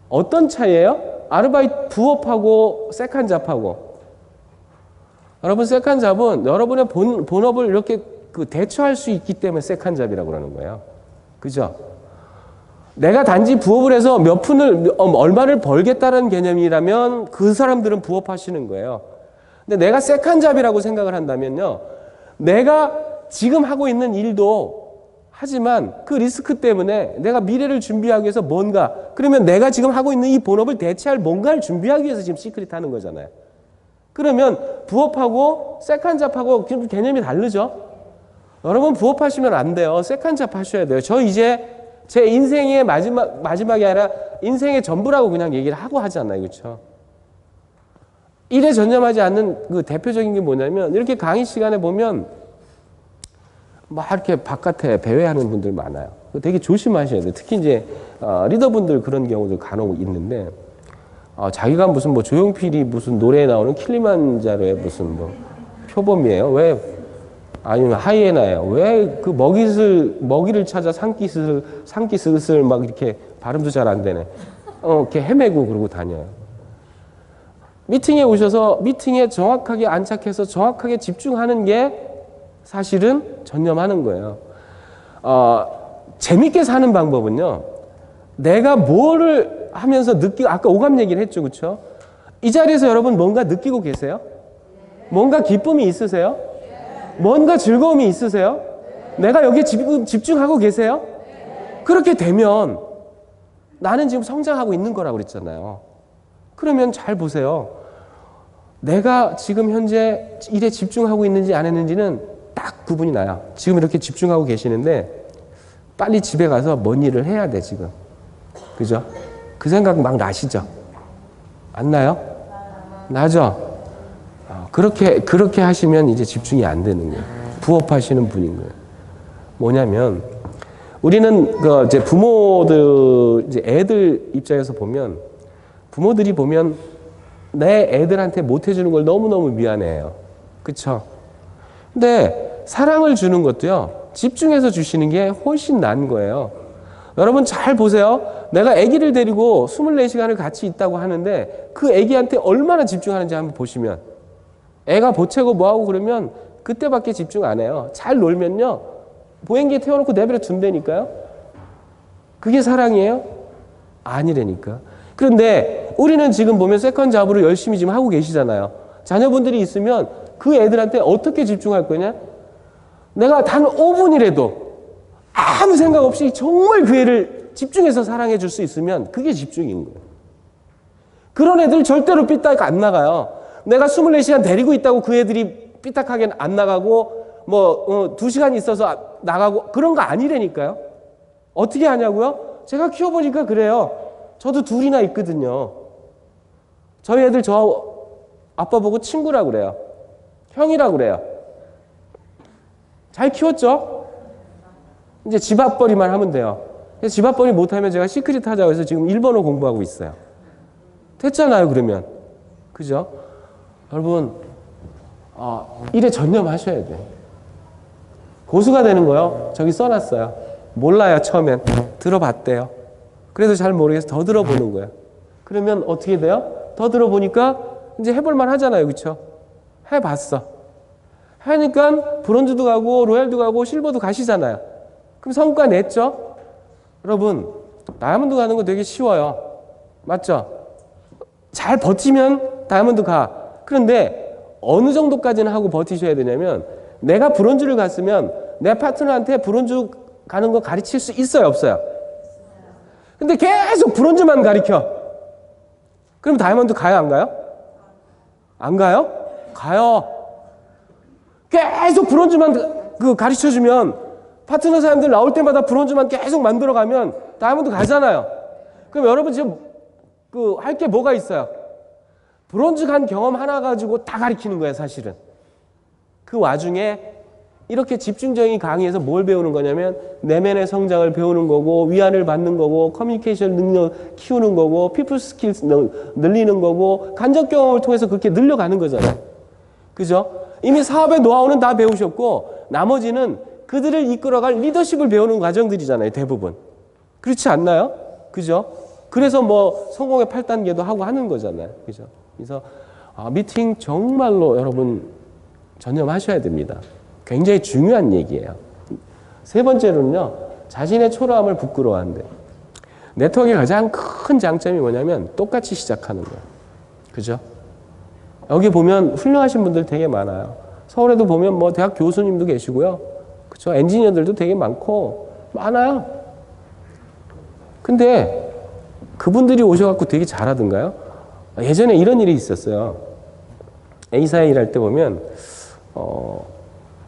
어떤 차이예요? 아르바이트 부업하고 세컨 잡하고. 여러분 세컨 잡은 여러분의 본업을 이렇게 대처할 수 있기 때문에 세컨 잡이라고 그러는 거예요. 그죠? 내가 단지 부업을 해서 몇 푼을 얼마를 벌겠다는 개념이라면 그 사람들은 부업하시는 거예요. 근데 내가 세컨 잡이라고 생각을 한다면요. 내가 지금 하고 있는 일도 하지만 그 리스크 때문에 내가 미래를 준비하기 위해서 그러면 내가 지금 하고 있는 이 본업을 대체할 뭔가를 준비하기 위해서 지금 시크릿 하는 거잖아요. 그러면 부업하고 세컨 잡하고 개념이 다르죠? 여러분 부업하시면 안 돼요. 세컨 잡 하셔야 돼요. 저 이제 제 인생의 마지막이 아니라 인생의 전부라고 그냥 얘기를 하고 하잖아요. 그렇죠? 일에 전념하지 않는 그 대표적인 게 뭐냐면 이렇게 강의 시간에 보면 이렇게 바깥에 배회하는 분들 많아요. 되게 조심하셔야 돼요. 특히 이제 리더분들 그런 경우도 간혹 있는데 자기가 무슨 조용필이 무슨 노래에 나오는 킬리만자로의 무슨 표범이에요. 아니면 하이에나예요. 왜 그 먹이를 찾아 산기슭을 막 이렇게 발음도 잘 안 되네. 이렇게 헤매고 그러고 다녀요. 미팅에 오셔서 미팅에 정확하게 안착해서 정확하게 집중하는 게 사실은 전념하는 거예요. 재밌게 사는 방법은요. 내가 뭐를 하면서 아까 오감 얘기를 했죠. 그렇죠? 이 자리에서 여러분 뭔가 느끼고 계세요? 뭔가 기쁨이 있으세요? 뭔가 즐거움이 있으세요? 내가 여기에 집중하고 계세요? 그렇게 되면 나는 지금 성장하고 있는 거라고 그랬잖아요. 그러면 잘 보세요. 내가 지금 현재 일에 집중하고 있는지 안 했는지는 딱 구분이 나요. 지금 이렇게 집중하고 계시는데 빨리 집에 가서 뭔 일을 해야 돼 지금. 그죠? 그 생각 막 나시죠? 안 나요? 나죠? 그렇게 하시면 이제 집중이 안 되는 거예요. 부업하시는 분인 거예요. 뭐냐면 우리는 이제 부모들 이제 애들 입장에서 보면 부모들이 보면 내 애들한테 못 해주는 걸 너무너무 미안해해요. 그쵸? 근데 사랑을 주는 것도요. 집중해서 주시는 게 훨씬 나은 거예요. 여러분 잘 보세요. 내가 아기를 데리고 24시간을 같이 있다고 하는데 그 아기한테 얼마나 집중하는지 한번 보시면 애가 보채고 뭐하고 그러면 그때밖에 집중 안 해요. 잘 놀면요. 보행기에 태워놓고 내버려 둔다니까요. 그게 사랑이에요? 아니라니까. 그런데 우리는 지금 보면 세컨 잡으로 열심히 지금 하고 계시잖아요. 자녀분들이 있으면 그 애들한테 어떻게 집중할 거냐? 내가 단 5분이라도 아무 생각 없이 정말 그 애를 집중해서 사랑해 줄 수 있으면 그게 집중인 거예요. 그런 애들 절대로 삐딱 안 나가요. 내가 24시간 데리고 있다고 그 애들이 삐딱하게 안 나가고 2시간 있어서 나가고 그런 거 아니라니까요. 어떻게 하냐고요? 제가 키워보니까 그래요. 저도 둘이나 있거든요. 저희 애들 저 아빠 보고 친구라고 그래요. 형이라고 그래요. 잘 키웠죠? 이제 집합벌이만 하면 돼요. 집합벌이 못하면 제가 시크릿 하자고 해서 지금 일본어 공부하고 있어요. 됐잖아요, 그러면. 그죠? 여러분, 일에 전념하셔야 돼. 고수가 되는 거요. 저기 써놨어요. 몰라요, 처음엔. 들어봤대요. 그래서 잘 모르겠어. 더 들어보는 거예요. 그러면 어떻게 돼요? 더 들어보니까 이제 해볼만 하잖아요. 그쵸? 해봤어. 하니까 브론즈도 가고 로얄도 가고 실버도 가시잖아요. 그럼 성과 냈죠? 여러분, 다이아몬드 가는 거 되게 쉬워요. 맞죠? 잘 버티면 다이아몬드 가. 그런데 어느 정도까지는 하고 버티셔야 되냐면 내가 브론즈를 갔으면 내 파트너한테 브론즈 가는 거 가르칠 수 있어요, 없어요? 근데 계속 브론즈만 가르쳐. 그럼 다이아몬드 가요, 안 가요? 안 가요? 가요. 계속 브론즈만 가르쳐주면 파트너 사람들 나올 때마다 브론즈만 계속 만들어가면 다이아몬드 가잖아요. 그럼 여러분 지금 할 게 뭐가 있어요? 브론즈 간 경험 하나 가지고 다 가르치는 거예요, 사실은. 그 와중에 이렇게 집중적인 강의에서 뭘 배우는 거냐면 내면의 성장을 배우는 거고 위안을 받는 거고 커뮤니케이션 능력 키우는 거고 피플 스킬 늘리는 거고 간접 경험을 통해서 그렇게 늘려가는 거잖아요. 그죠? 이미 사업의 노하우는 다 배우셨고 나머지는 그들을 이끌어갈 리더십을 배우는 과정들이잖아요, 대부분. 그렇지 않나요? 그죠? 그래서 뭐 성공의 8단계도 하고 하는 거잖아요. 그죠? 그래서 미팅 정말로 여러분 전념하셔야 됩니다. 굉장히 중요한 얘기예요. 세 번째로는요, 자신의 초라함을 부끄러워한대. 네트워크의 가장 큰 장점이 뭐냐면 똑같이 시작하는 거예요. 그죠? 여기 보면 훌륭하신 분들 되게 많아요. 서울에도 보면 뭐 대학 교수님도 계시고요. 그죠? 엔지니어들도 되게 많아요. 근데 그분들이 오셔갖고 되게 잘하던가요? 예전에 이런 일이 있었어요. A사에 일할 때 보면,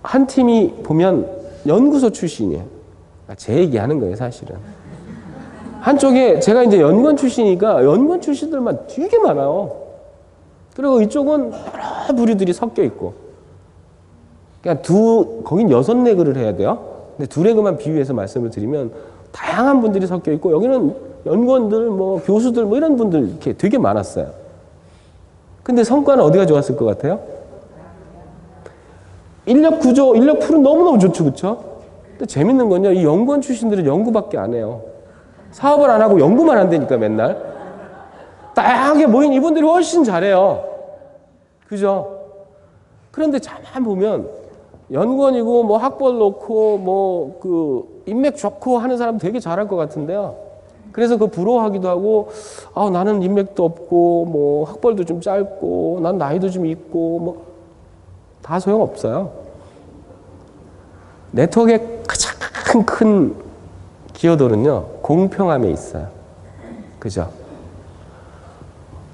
한 팀이 보면 연구소 출신이에요. 제 얘기하는 거예요, 사실은. 한쪽에 제가 이제 연구원 출신이니까 연구원 출신들만 되게 많아요. 그리고 이쪽은 여러 부류들이 섞여 있고. 그냥 거긴 6레그를 해야 돼요. 근데 2레그만 비유해서 말씀을 드리면 다양한 분들이 섞여 있고 여기는 연구원들, 뭐 교수들, 뭐 이런 분들 이렇게 되게 많았어요. 근데 성과는 어디가 좋았을 것 같아요? 인력 구조, 인력 풀은 너무너무 좋죠, 그쵸? 근데 재밌는 건요, 이 연구원 출신들은 연구밖에 안 해요. 사업을 안 하고 연구만 한다니까, 맨날. 다양하게 모인 이분들이 훨씬 잘해요. 그죠? 그런데 가만 보면, 연구원이고, 뭐 학벌 놓고, 뭐 인맥 좋고 하는 사람 되게 잘할 것 같은데요. 그래서 부러워하기도 하고, 나는 인맥도 없고, 뭐 학벌도 좀 짧고, 난 나이도 좀 있고, 뭐 다 소용없어요. 네트워크의 가장 큰 기여도는요, 공평함에 있어요. 그죠?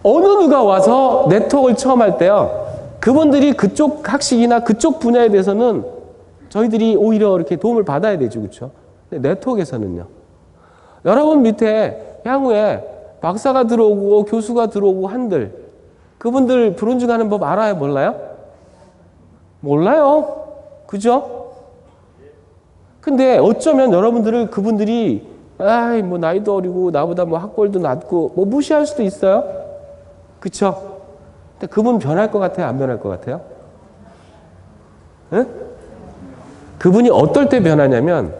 어느 누가 와서 네트워크를 처음 할 때요, 그분들이 그쪽 학식이나 그쪽 분야에 대해서는 저희들이 오히려 이렇게 도움을 받아야 되죠. 그렇죠? 근데 네트워크에서는요, 여러분 밑에 향후에 박사가 들어오고 교수가 들어오고 한들 그분들 브론즈 가는 법 알아요? 몰라요? 몰라요. 그죠? 근데 어쩌면 여러분들을 그분들이 뭐 나이도 어리고 나보다 뭐 학벌도 낮고 뭐 무시할 수도 있어요. 그쵸? 근데 그분 변할 것 같아요? 안 변할 것 같아요? 응? 그분이 어떨 때 변하냐면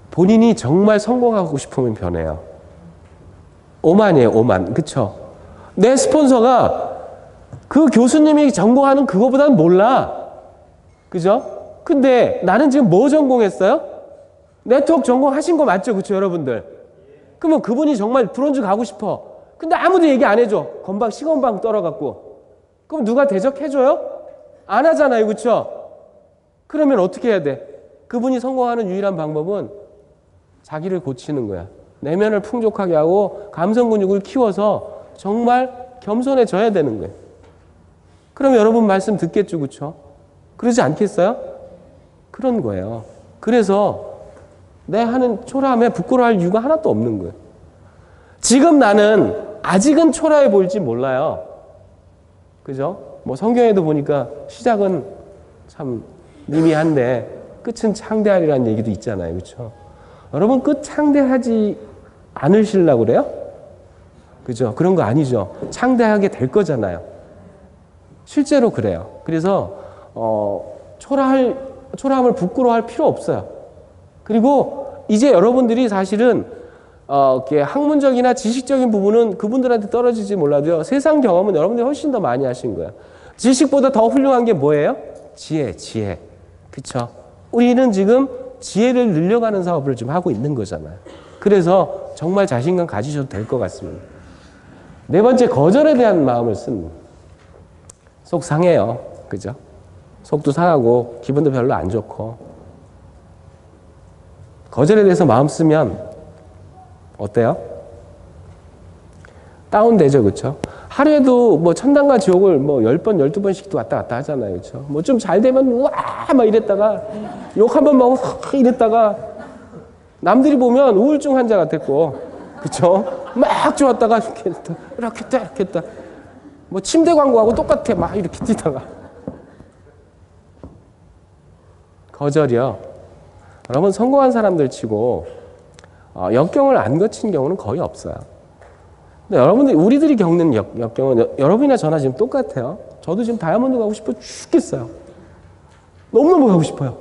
본인이 정말 성공하고 싶으면 변해요. 오만이에요, 오만. 그쵸? 내 스폰서가 그 교수님이 전공하는 그거보다는 몰라. 그죠? 근데 나는 지금 뭐 전공했어요? 네트워크 전공하신 거 맞죠? 그쵸, 여러분들? 그러면 그분이 정말 브론즈 가고 싶어. 근데 아무도 얘기 안 해줘. 시건방 떨어갖고. 그럼 누가 대적해줘요? 안 하잖아요. 그쵸? 그러면 어떻게 해야 돼? 그분이 성공하는 유일한 방법은 자기를 고치는 거야. 내면을 풍족하게 하고 감성 근육을 키워서 정말 겸손해져야 되는 거예요. 그럼 여러분 말씀 듣겠죠, 그렇죠? 그러지 않겠어요? 그런 거예요. 그래서 내 하는 초라함에 부끄러워할 이유가 하나도 없는 거예요. 지금 나는 아직은 초라해 보일지 몰라요. 그죠? 뭐 성경에도 보니까 시작은 참 미미한데 끝은 창대하리라는 얘기도 있잖아요. 그렇죠? 여러분 끝 창대하지 않으시려고 그래요? 그죠? 그런 거 아니죠. 창대하게 될 거잖아요. 실제로 그래요. 그래서 초라함을 부끄러워할 필요 없어요. 그리고 이제 여러분들이 사실은 이렇게 학문적이나 지식적인 부분은 그분들한테 떨어지지 몰라도요. 세상 경험은 여러분들이 훨씬 더 많이 하신 거예요. 지식보다 더 훌륭한 게 뭐예요? 지혜. 그렇죠? 우리는 지금 지혜를 늘려가는 사업을 좀 하고 있는 거잖아요. 그래서 정말 자신감 가지셔도 될 것 같습니다. 네 번째, 거절에 대한 마음을 씁니다. 속 상해요. 그죠? 속도 상하고 기분도 별로 안 좋고 거절에 대해서 마음 쓰면 어때요? 다운되죠. 그렇죠? 하루에도 뭐 천당과 지옥을 뭐 10번, 12번씩도 왔다 갔다 하잖아요. 그렇죠? 뭐 좀 잘 되면 우와 막 이랬다가 욕 한 번 먹으면 확 이랬다가 남들이 보면 우울증 환자 같았고 그렇죠? 막 좋았다가 이렇게 했다. 뭐 침대 광고하고 똑같아. 막 이렇게 뛰다가 거절이요. 여러분 성공한 사람들 치고 역경을 안 거친 경우는 거의 없어요. 근데 여러분들 우리들이 겪는 역경은 여러분이나 저나 지금 똑같아요. 저도 지금 다이아몬드 가고 싶어 죽겠어요. 너무너무 가고 싶어요.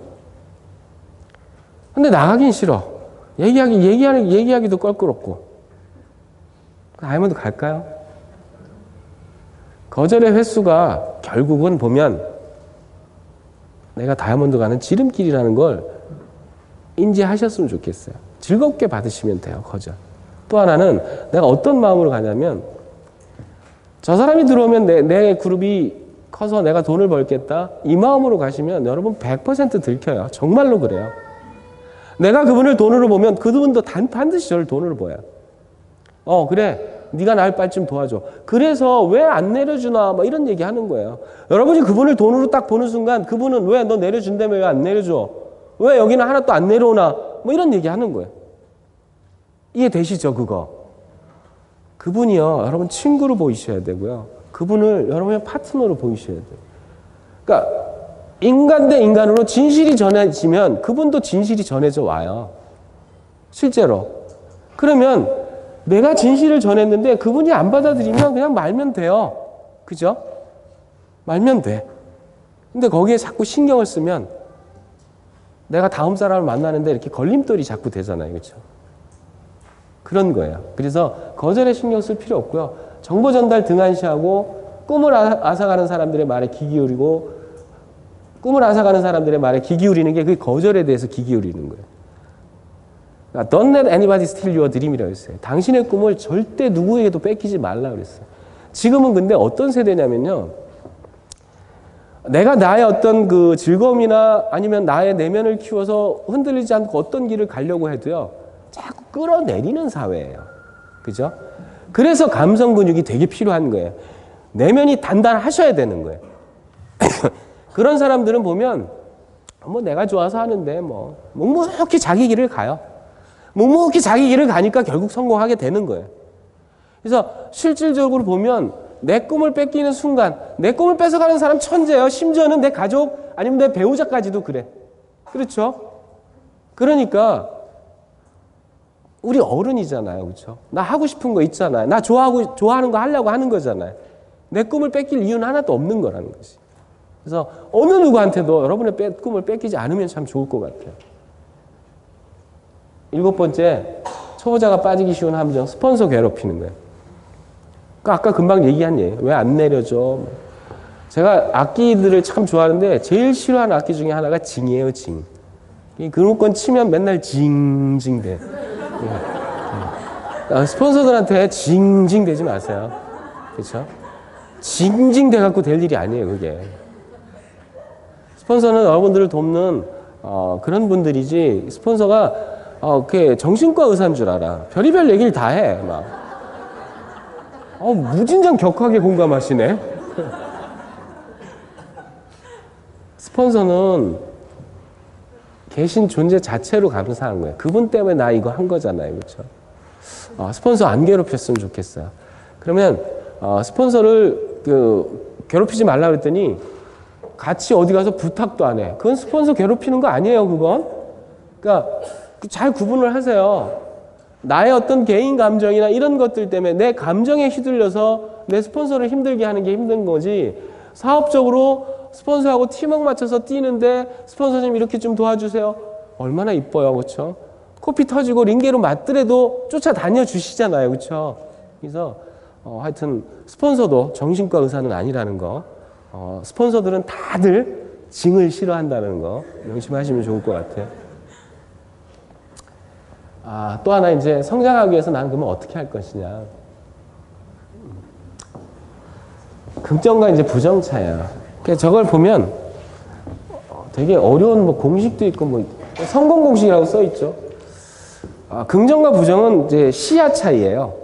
근데 나가긴 싫어. 얘기하기도 껄끄럽고. 다이아몬드 갈까요? 거절의 횟수가 결국은 보면 내가 다이아몬드 가는 지름길이라는 걸 인지하셨으면 좋겠어요. 즐겁게 받으시면 돼요. 거절. 또 하나는 내가 어떤 마음으로 가냐면 저 사람이 들어오면 내 그룹이 커서 내가 돈을 벌겠다. 이 마음으로 가시면 여러분 100% 들켜요. 정말로 그래요. 내가 그분을 돈으로 보면 그분도 반드시 저를 돈으로 보여요. 그래. 네가 날 빨리 좀 도와줘. 그래서 왜 안 내려주나 뭐 이런 얘기 하는 거예요. 여러분이 그분을 돈으로 딱 보는 순간 그분은 왜 너 내려준다며 왜 안 내려줘? 왜 여기는 하나 또 안 내려오나? 뭐 이런 얘기 하는 거예요. 이해되시죠 그거? 그분이요. 여러분 친구로 보이셔야 되고요. 그분을 여러분의 파트너로 보이셔야 돼요. 그러니까 인간 대 인간으로 진실이 전해지면 그분도 진실이 전해져 와요. 실제로. 그러면 내가 진실을 전했는데 그분이 안 받아들이면 그냥 말면 돼요. 그죠? 말면 돼. 근데 거기에 자꾸 신경을 쓰면 내가 다음 사람을 만나는데 이렇게 걸림돌이 자꾸 되잖아요. 그렇죠? 그런 거예요. 그래서 거절에 신경 쓸 필요 없고요. 정보 전달 등한시하고 꿈을 앗아가는 사람들의 말에 귀 기울이고 꿈을 앗아가는 사람들의 말에 귀 기울이는 게 그 거절에 대해서 귀 기울이는 거예요. 그러니까 Don't let anybody steal your dream이라고 했어요. 당신의 꿈을 절대 누구에게도 뺏기지 말라 그랬어요. 지금은 근데 어떤 세대냐면요. 내가 나의 어떤 그 즐거움이나 아니면 나의 내면을 키워서 흔들리지 않고 어떤 길을 가려고 해도요. 자꾸 끌어내리는 사회예요. 그죠? 그래서 감성 근육이 되게 필요한 거예요. 내면이 단단하셔야 되는 거예요. 그런 사람들은 보면 뭐 내가 좋아서 하는데 뭐 묵묵히 자기 길을 가요. 묵묵히 자기 길을 가니까 결국 성공하게 되는 거예요. 그래서 실질적으로 보면 내 꿈을 뺏기는 순간 내 꿈을 뺏어가는 사람 천재예요. 심지어는 내 가족 아니면 내 배우자까지도 그래. 그렇죠? 그러니까 우리 어른이잖아요. 그렇죠? 나 하고 싶은 거 있잖아요. 나 좋아하는 거 하려고 하는 거잖아요. 내 꿈을 뺏길 이유는 하나도 없는 거라는 거지. 그래서 어느 누구한테도 여러분의 꿈을 뺏기지 않으면 참 좋을 것 같아요. 7번째, 초보자가 빠지기 쉬운 함정, 스폰서 괴롭히는 거예요. 그러니까 아까 금방 얘기한 얘기예요. 왜 안 내려줘? 제가 악기들을 참 좋아하는데 제일 싫어하는 악기 중에 하나가 징이에요, 징. 그룹권 치면 맨날 징징대. 스폰서들한테 징징대지 마세요. 그렇죠? 징징대갖고 될 일이 아니에요, 그게. 스폰서는 여러분들을 돕는 그런 분들이지 스폰서가 그게 정신과 의사인 줄 알아. 별의별 얘기를 다 해. 막. 무진장 격하게 공감하시네. 스폰서는 계신 존재 자체로 감사한 거예요. 그분 때문에 나 이거 한 거잖아요. 그렇죠? 스폰서 안 괴롭혔으면 좋겠어요. 그러면 스폰서를 괴롭히지 말라 그랬더니 같이 어디 가서 부탁도 안 해. 그건 스폰서 괴롭히는 거 아니에요, 그건. 그러니까 잘 구분을 하세요. 나의 어떤 개인 감정이나 이런 것들 때문에 내 감정에 휘둘려서 내 스폰서를 힘들게 하는 게 힘든 거지, 사업적으로 스폰서하고 팀워크 맞춰서 뛰는데 스폰서님 이렇게 좀 도와주세요. 얼마나 이뻐요, 그렇죠? 코피 터지고 링게로 맞더라도 쫓아다녀 주시잖아요, 그렇죠? 그래서 하여튼 스폰서도 정신과 의사는 아니라는 거, 스폰서들은 다들 징을 싫어한다는 거 명심하시면 좋을 것 같아요. 또 하나 이제 성장하기 위해서 나는 그러면 어떻게 할 것이냐. 긍정과 이제 부정 차이야. 그러니까 저걸 보면 되게 어려운 뭐 공식도 있고 뭐 성공 공식이라고 써 있죠. 긍정과 부정은 이제 시야 차이예요.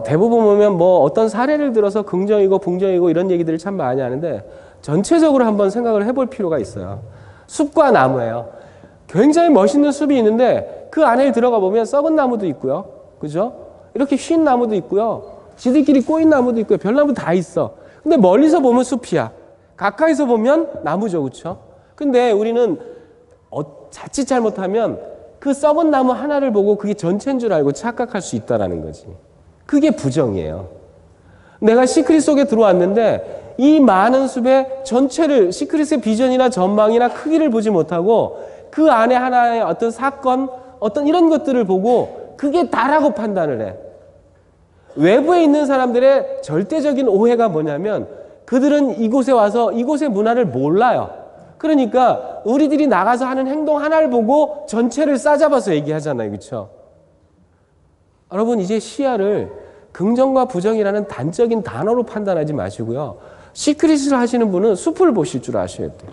대부분 보면 뭐 어떤 사례를 들어서 긍정이고 부정이고 이런 얘기들을 참 많이 하는데 전체적으로 한번 생각을 해볼 필요가 있어요. 숲과 나무예요. 굉장히 멋있는 숲이 있는데 그 안에 들어가 보면 썩은 나무도 있고요. 그죠? 이렇게 쉰 나무도 있고요. 지들끼리 꼬인 나무도 있고요. 별나무 다 있어. 근데 멀리서 보면 숲이야. 가까이서 보면 나무죠. 그렇죠? 근데 우리는 자칫 잘못하면 그 썩은 나무 하나를 보고 그게 전체인 줄 알고 착각할 수 있다는 거지. 그게 부정이에요. 내가 시크릿 속에 들어왔는데 이 많은 숲의 전체를, 시크릿의 비전이나 전망이나 크기를 보지 못하고 그 안에 하나의 어떤 사건, 어떤 이런 것들을 보고 그게 다라고 판단을 해. 외부에 있는 사람들의 절대적인 오해가 뭐냐면 그들은 이곳에 와서 이곳의 문화를 몰라요. 그러니까 우리들이 나가서 하는 행동 하나를 보고 전체를 싸잡아서 얘기하잖아요. 그렇죠? 여러분, 이제 시야를 긍정과 부정이라는 단적인 단어로 판단하지 마시고요. 시크릿을 하시는 분은 숲을 보실 줄 아셔야 돼요.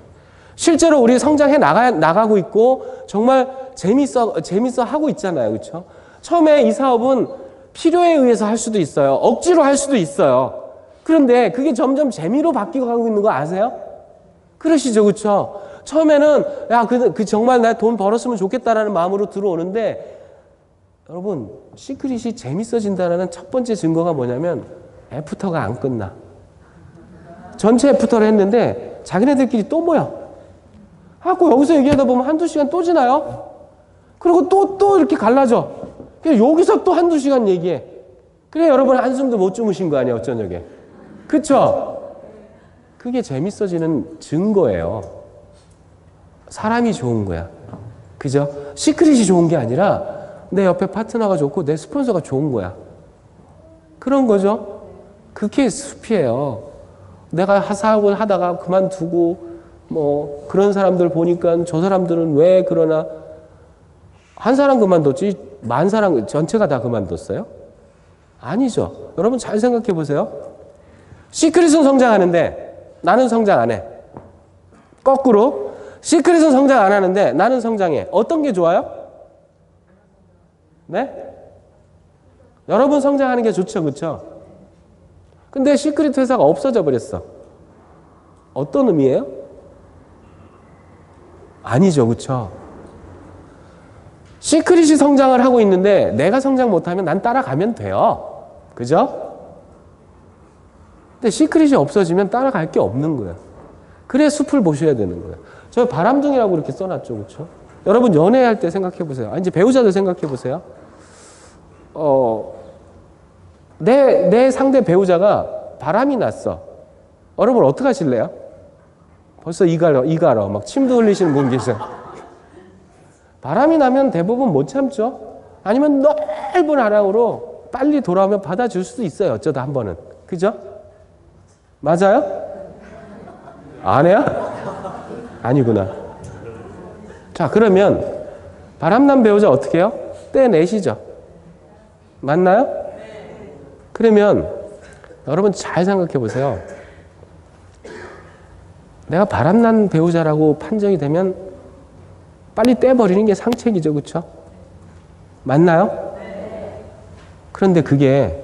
실제로 우리 성장해 나가고 있고 정말 재밌어 하고 있잖아요. 그렇죠? 처음에 이 사업은 필요에 의해서 할 수도 있어요. 억지로 할 수도 있어요. 그런데 그게 점점 재미로 바뀌고 가고 있는 거 아세요? 그러시죠. 그렇죠? 처음에는 야, 그 정말 나 돈 벌었으면 좋겠다라는 마음으로 들어오는데, 여러분, 시크릿이 재밌어진다는 첫 번째 증거가 뭐냐면 애프터가 안 끝나. 전체 애프터를 했는데 자기네들끼리 또 모여. 하고 여기서 얘기하다 보면 한두 시간 또 지나요. 그리고 또 이렇게 갈라져. 여기서 또 한두 시간 얘기해. 그래, 여러분 한숨도 못 주무신 거 아니에요, 저녁에. 그쵸? 그게 재밌어지는 증거예요. 사람이 좋은 거야. 그죠? 시크릿이 좋은 게 아니라 내 옆에 파트너가 좋고 내 스폰서가 좋은 거야. 그런 거죠. 그게 숲이에요. 내가 사업을 하다가 그만두고 뭐 그런 사람들 보니까 저 사람들은 왜 그러나, 한 사람 그만뒀지 만 사람 전체가 다 그만뒀어요? 아니죠. 여러분 잘 생각해 보세요. 시크릿은 성장하는데 나는 성장 안 해. 거꾸로 시크릿은 성장 안 하는데 나는 성장해. 어떤 게 좋아요? 네? 여러분 성장하는 게 좋죠. 그렇죠? 근데 시크릿 회사가 없어져 버렸어. 어떤 의미예요? 아니죠. 그렇죠? 시크릿이 성장을 하고 있는데 내가 성장 못하면 난 따라가면 돼요. 그죠? 근데 시크릿이 없어지면 따라갈 게 없는 거예요. 그래 숲을 보셔야 되는 거예요. 저 바람둥이라고 이렇게 써놨죠. 그렇죠? 여러분 연애할 때 생각해 보세요. 이제 배우자들 생각해 보세요. 내 상대 배우자가 바람이 났어. 여러분 어떻게 하실래요? 벌써 이갈어 막 침도 흘리시는 분 계세요. 바람이 나면 대부분 못 참죠. 아니면 넓은 아랑으로 빨리 돌아오면 받아줄 수도 있어요. 어쩌다 한 번은. 그죠? 맞아요? 안 해요? 아니구나. 자, 그러면 바람난 배우자 어떻게 해요? 떼내시죠. 맞나요? 그러면 여러분 잘 생각해 보세요. 내가 바람난 배우자라고 판정이 되면 빨리 떼버리는 게 상책이죠. 그렇죠? 맞나요? 그런데 그게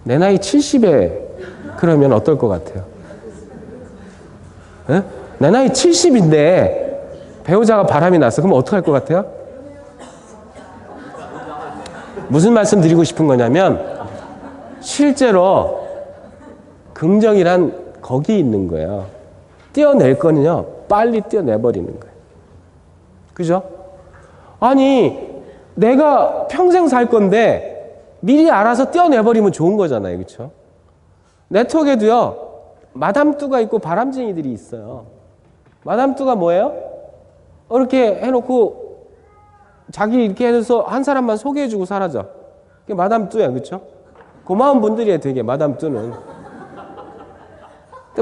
내 나이 70에 그러면 어떨 것 같아요? 에? 내 나이 70인데 배우자가 바람이 났어. 그럼 어떡할 것 같아요? 무슨 말씀 드리고 싶은 거냐면 실제로 긍정이란 거기 있는 거예요. 떼어낼 거는요, 빨리 떼어내버리는 거예요. 그죠? 아니, 내가 평생 살 건데 미리 알아서 떼어내버리면 좋은 거잖아요. 그렇죠? 네트워크에도요, 마담뚜가 있고 바람쟁이들이 있어요. 마담뚜가 뭐예요? 이렇게 해놓고 자기 이렇게 해서 한 사람만 소개해주고 사라져. 그게 마담뚜야. 그렇죠? 고마운 분들이에요. 되게 마담뚜는.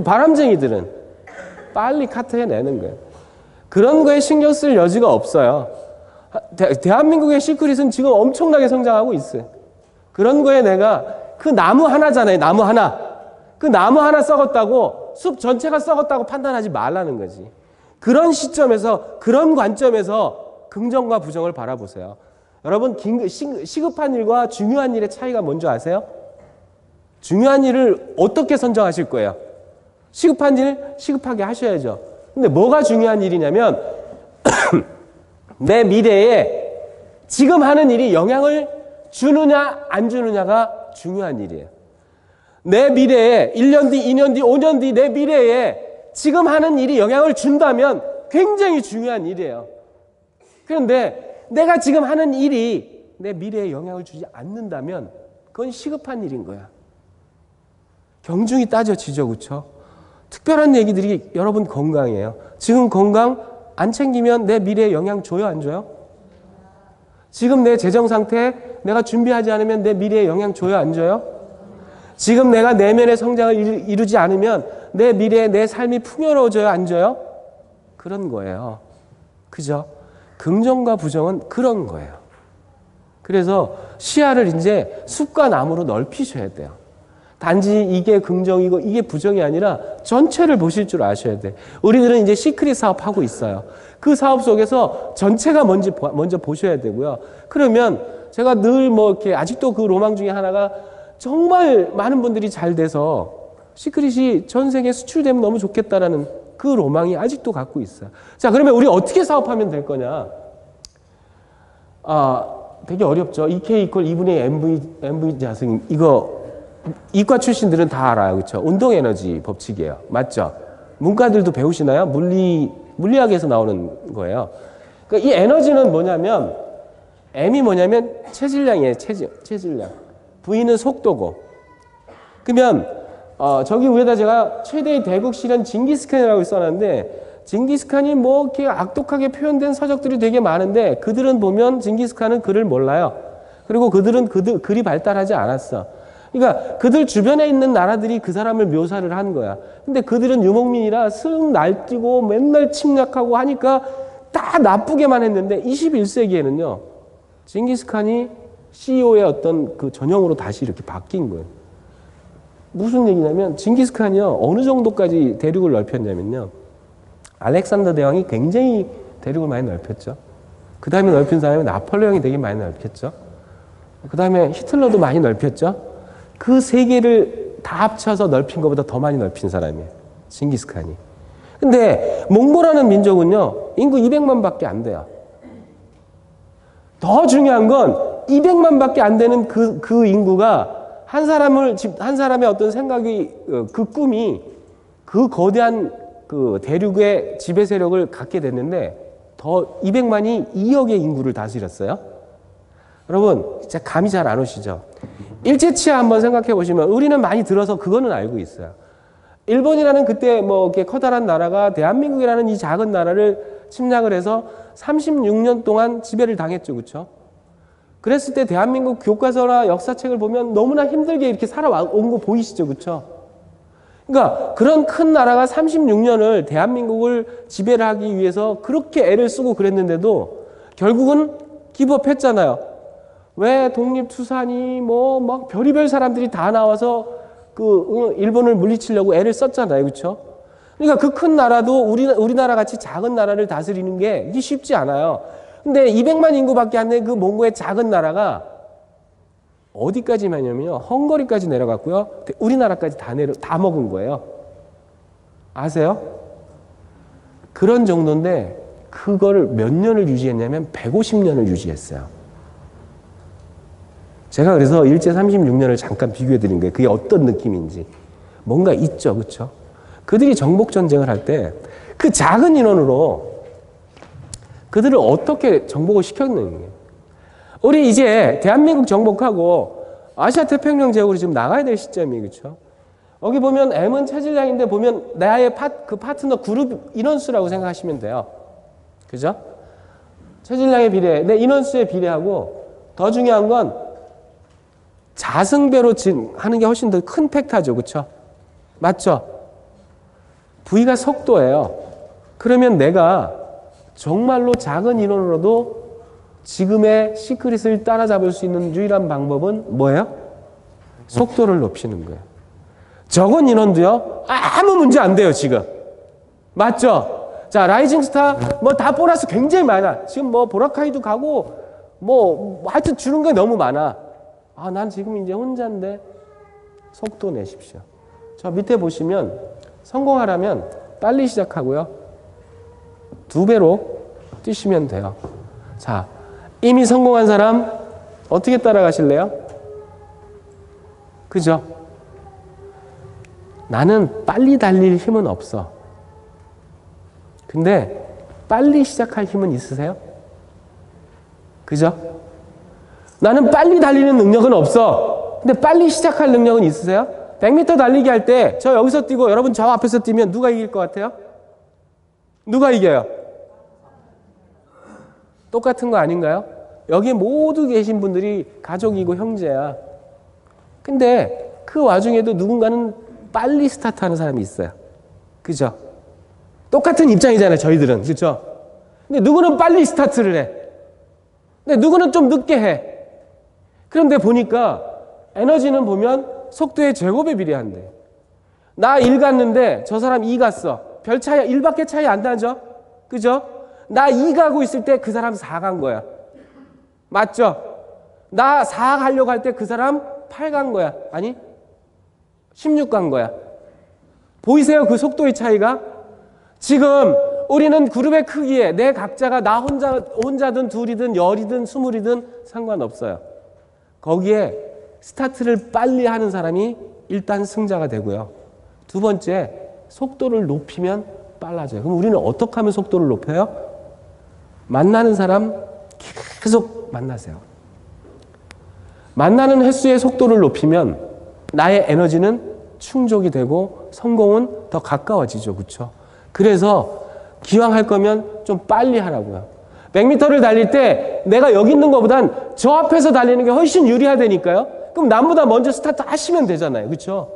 바람쟁이들은 빨리 카트해내는 거예요. 그런 거에 신경 쓸 여지가 없어요. 대한민국의 시크릿은 지금 엄청나게 성장하고 있어요. 그런 거에 내가 그 나무 하나잖아요. 나무 하나. 그 나무 하나 썩었다고 숲 전체가 썩었다고 판단하지 말라는 거지. 그런 시점에서 그런 관점에서 긍정과 부정을 바라보세요. 여러분 시급한 일과 중요한 일의 차이가 뭔지 아세요? 중요한 일을 어떻게 선정하실 거예요? 시급한 일 시급하게 하셔야죠. 근데 뭐가 중요한 일이냐면 내 미래에 지금 하는 일이 영향을 주느냐 안 주느냐가 중요한 일이에요. 내 미래에 1년 뒤, 2년 뒤, 5년 뒤 내 미래에 지금 하는 일이 영향을 준다면 굉장히 중요한 일이에요. 그런데 내가 지금 하는 일이 내 미래에 영향을 주지 않는다면 그건 시급한 일인 거야. 경중이 따져지죠. 그렇죠? 특별한 얘기들이 여러분 건강이에요. 지금 건강 안 챙기면 내 미래에 영향 줘요? 안 줘요? 지금 내 재정 상태 내가 준비하지 않으면 내 미래에 영향 줘요? 안 줘요? 지금 내가 내면의 성장을 이루지 않으면 내 미래에 내 삶이 풍요로워져요? 안 줘요? 그런 거예요. 그죠? 긍정과 부정은 그런 거예요. 그래서 시야를 이제 숲과 나무로 넓히셔야 돼요. 단지 이게 긍정이고 이게 부정이 아니라 전체를 보실 줄 아셔야 돼. 우리들은 이제 시크릿 사업하고 있어요. 그 사업 속에서 전체가 먼저 보셔야 되고요. 그러면 제가 늘 뭐 이렇게 아직도 그 로망 중에 하나가 정말 많은 분들이 잘 돼서 시크릿이 전 세계에 수출되면 너무 좋겠다라는 그 로망이 아직도 갖고 있어요. 자, 그러면 우리 어떻게 사업하면 될 거냐? 되게 어렵죠. EK 이퀄 2분의 MV 자승 이거 이과 출신들은 다 알아요. 그렇죠? 운동 에너지 법칙이에요. 맞죠? 문과들도 배우시나요? 물리학에서 나오는 거예요. 그러니까 이 에너지는 뭐냐면 M이 뭐냐면 체질량이에요. 체질량. V는 속도고. 그러면 저기 위에다 제가 최대의 대국 실현 징기스칸이라고 써놨는데 징기스칸이 뭐 이렇게 악독하게 표현된 서적들이 되게 많은데 그들은 보면 징기스칸은 글을 몰라요. 그리고 그들은 글이 발달하지 않았어. 그러니까 그들 주변에 있는 나라들이 그 사람을 묘사를 한 거야. 근데 그들은 유목민이라 쓱 날뛰고 맨날 침략하고 하니까 다 나쁘게만 했는데 21세기에는요. 징기스칸이 CEO의 어떤 그 전형으로 다시 이렇게 바뀐 거예요. 무슨 얘기냐면 징기스칸이요. 어느 정도까지 대륙을 넓혔냐면요. 알렉산더 대왕이 굉장히 대륙을 많이 넓혔죠. 그 다음에 넓힌 사람이 나폴레옹이 되게 많이 넓혔죠. 그 다음에 히틀러도 많이 넓혔죠. 그 세 개를 다 합쳐서 넓힌 것보다 더 많이 넓힌 사람이에요. 징기스칸이. 근데 몽골이라는 민족은요. 인구 200만밖에 안 돼요. 더 중요한 건 200만밖에 안 되는 그 인구가 한 사람의 어떤 생각이 그 꿈이 그 거대한 그 대륙의 지배 세력을 갖게 됐는데 더 200만이 2억의 인구를 다스렸어요. 여러분 진짜 감이 잘 안 오시죠? 일제치하 한번 생각해 보시면 우리는 많이 들어서 그거는 알고 있어요. 일본이라는 그때 뭐 이렇게 커다란 나라가 대한민국이라는 이 작은 나라를 침략을 해서 36년 동안 지배를 당했죠. 그렇죠? 그랬을 때 대한민국 교과서나 역사책을 보면 너무나 힘들게 이렇게 살아온 거 보이시죠? 그렇죠? 그러니까 그런 큰 나라가 36년을 대한민국을 지배를 하기 위해서 그렇게 애를 쓰고 그랬는데도 결국은 기법했잖아요. 왜 독립투사니 뭐 막 별의별 사람들이 다 나와서 그 일본을 물리치려고 애를 썼잖아요. 그렇죠? 그러니까 그 큰 나라도 우리나라 같이 작은 나라를 다스리는 게 이게 쉽지 않아요. 근데 200만 인구밖에 안 되는 그 몽고의 작은 나라가 어디까지만요? 헝가리까지 내려갔고요. 우리나라까지 다 먹은 거예요. 아세요? 그런 정도인데 그거를 몇 년을 유지했냐면 150년을 유지했어요. 제가 그래서 일제 36년을 잠깐 비교해 드린 거예요. 그게 어떤 느낌인지. 뭔가 있죠. 그렇죠? 그들이 정복 전쟁을 할 때 그 작은 인원으로 그들을 어떻게 정복을 시켰느냐. 우리 이제 대한민국 정복하고 아시아 태평양 지역으로 지금 나가야 될 시점이, 그렇죠? 여기 보면 M은 체질량인데 보면 나의 그 파트너 그룹 인원수라고 생각하시면 돼요. 그죠? 체질량에 비례해. 내 인원수에 비례하고 더 중요한 건 자승배로 하는 게 훨씬 더 큰 팩타죠. 그렇죠? 맞죠? V가 속도예요. 그러면 내가 정말로 작은 인원으로도 지금의 시크릿을 따라잡을 수 있는 유일한 방법은 뭐예요? 속도를 높이는 거예요. 적은 인원도요, 아무 문제 안 돼요, 지금. 맞죠? 자, 라이징 스타, 뭐 다 보너스 굉장히 많아. 지금 뭐 보라카이도 가고, 하여튼 주는 게 너무 많아. 아, 난 지금 이제 혼자인데, 속도 내십시오. 저 밑에 보시면, 성공하려면 빨리 시작하고요. 2배로 뛰시면 돼요. 자, 이미 성공한 사람, 어떻게 따라가실래요? 그죠? 나는 빨리 달릴 힘은 없어. 근데 빨리 시작할 힘은 있으세요? 그죠? 나는 빨리 달리는 능력은 없어. 근데 빨리 시작할 능력은 있으세요? 100m 달리기 할 때 저 여기서 뛰고 여러분 저 앞에서 뛰면 누가 이길 것 같아요? 누가 이겨요? 똑같은 거 아닌가요? 여기 모두 계신 분들이 가족이고 형제야. 근데 그 와중에도 누군가는 빨리 스타트하는 사람이 있어요. 그죠? 똑같은 입장이잖아요, 저희들은. 그죠? 근데 누구는 빨리 스타트를 해. 근데 누구는 좀 늦게 해. 그런데 보니까 에너지는 보면 속도의 제곱에 비례한대. 나 1 갔는데 저 사람 2 갔어. 별 차이, 1밖에 차이 안 나죠? 그죠? 나 2 가고 있을 때 그 사람 4 간 거야. 맞죠? 나 4 가려고 할 때 그 사람 8 간 거야. 아니? 16 간 거야. 보이세요? 그 속도의 차이가? 지금 우리는 그룹의 크기에 내 각자가 나 혼자든 둘이든 열이든 20이든 상관없어요. 거기에 스타트를 빨리 하는 사람이 일단 승자가 되고요. 두 번째, 속도를 높이면 빨라져요. 그럼 우리는 어떻게 하면 속도를 높여요? 만나는 사람 계속 만나세요. 만나는 횟수의 속도를 높이면 나의 에너지는 충족이 되고 성공은 더 가까워지죠. 그렇죠? 그래서 기왕 할 거면 좀 빨리 하라고요. 100m를 달릴 때 내가 여기 있는 것보단 저 앞에서 달리는 게 훨씬 유리하다니까요. 그럼 남보다 먼저 스타트 하시면 되잖아요. 그렇죠?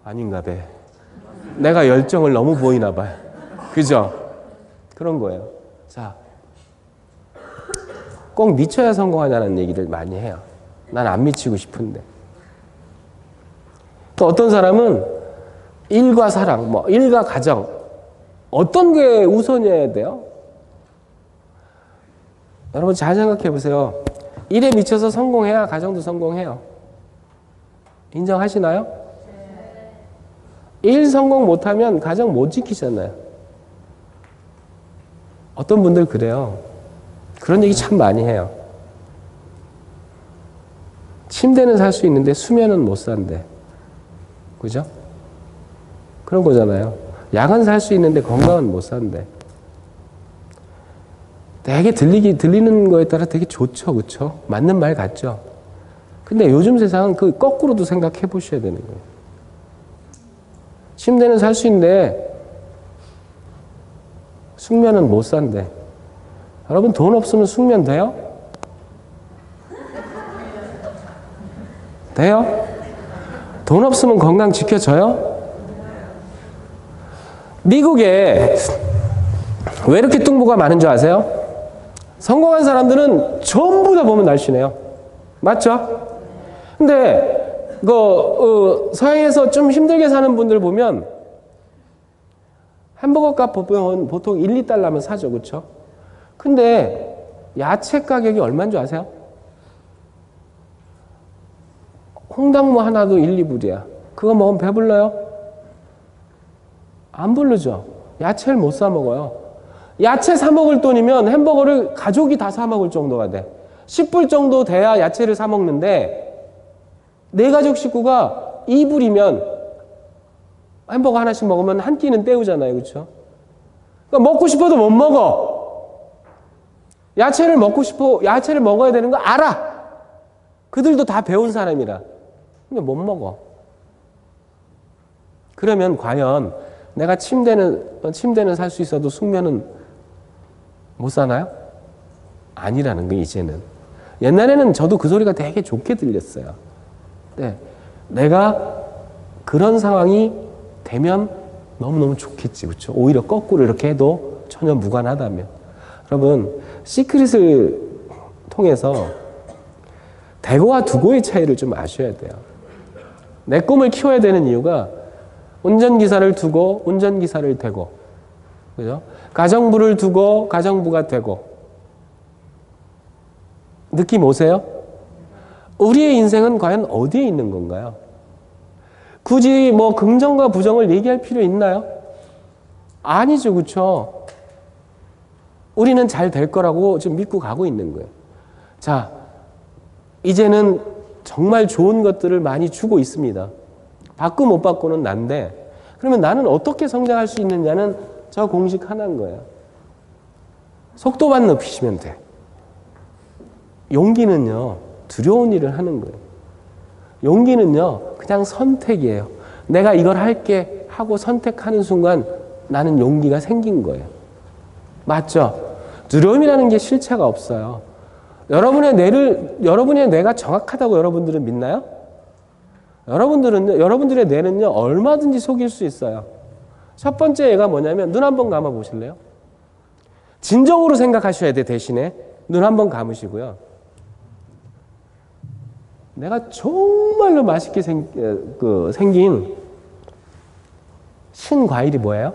아닌가 봐. 내가 열정을 너무 보이나 봐요. 그죠? 그런 거예요. 자, 꼭 미쳐야 성공하냐는 얘기를 많이 해요. 난 안 미치고 싶은데. 또 어떤 사람은 일과 사랑, 일과 가정, 어떤 게 우선이어야 돼요? 여러분 잘 생각해 보세요. 일에 미쳐서 성공해야 가정도 성공해요. 인정하시나요? 일 성공 못하면 가정 못 지키잖아요. 어떤 분들 그래요. 그런 얘기 참 많이 해요. 침대는 살 수 있는데 수면은 못 산대. 그죠? 그런 거잖아요. 약은 살 수 있는데 건강은 못 산대. 되게 들리는 거에 따라 되게 좋죠. 그렇죠? 맞는 말 같죠? 근데 요즘 세상은 그 거꾸로도 생각해 보셔야 되는 거예요. 침대는 살 수 있는데 숙면은 못 산대. 여러분 돈 없으면 숙면 돼요? 돼요? 돈 없으면 건강 지켜져요? 미국에 왜 이렇게 뚱보가 많은 줄 아세요? 성공한 사람들은 전부 다 보면 날씬해요. 맞죠? 근데 서양에서 좀 힘들게 사는 분들 보면 햄버거 값 보통 1, 2달러면 사죠. 그렇죠? 근데 야채 가격이 얼마인 줄 아세요? 홍당무 하나도 1, 2불이야. 그거 먹으면 배불러요? 안 부르죠. 야채를 못 사 먹어요. 야채 사 먹을 돈이면 햄버거를 가족이 다 사 먹을 정도가 돼. 10불 정도 돼야 야채를 사 먹는데 내 가족 식구가 2불이면 햄버거 하나씩 먹으면 한 끼는 때우잖아요. 그렇죠? 그러니까 먹고 싶어도 못 먹어. 야채를 먹고 싶어, 야채를 먹어야 되는 거 알아. 그들도 다 배운 사람이라. 근데 못 먹어. 그러면 과연 내가 침대는 살 수 있어도 숙면은 못 사나요? 아니라는 거 이제는. 옛날에는 저도 그 소리가 되게 좋게 들렸어요. 네, 내가 그런 상황이 되면 너무너무 좋겠지. 그렇죠? 오히려 거꾸로 이렇게 해도 전혀 무관하다면. 여러분, 시크릿을 통해서 대고와 두고의 차이를 좀 아셔야 돼요. 내 꿈을 키워야 되는 이유가 운전기사를 두고 운전기사를 되고, 그죠? 가정부를 두고 가정부가 되고. 느낌 오세요? 우리의 인생은 과연 어디에 있는 건가요? 굳이 뭐 긍정과 부정을 얘기할 필요 있나요? 아니죠, 그렇죠? 우리는 잘 될 거라고 지금 믿고 가고 있는 거예요. 자, 이제는 정말 좋은 것들을 많이 주고 있습니다. 받고 못 받고는 난데, 그러면 나는 어떻게 성장할 수 있느냐는 저 공식 하나인 거예요. 속도만 높이시면 돼. 용기는요, 두려운 일을 하는 거예요. 용기는요, 그냥 선택이에요. 내가 이걸 할게 하고 선택하는 순간 나는 용기가 생긴 거예요. 맞죠? 두려움이라는 게 실체가 없어요. 여러분의 뇌가 정확하다고 여러분들은 믿나요? 여러분들의 뇌는요, 얼마든지 속일 수 있어요. 첫 번째 예가 뭐냐면, 눈 한번 감아 보실래요? 진정으로 생각하셔야 돼, 대신에. 눈 한번 감으시고요. 내가 정말로 맛있게 생긴 신과일이 뭐예요?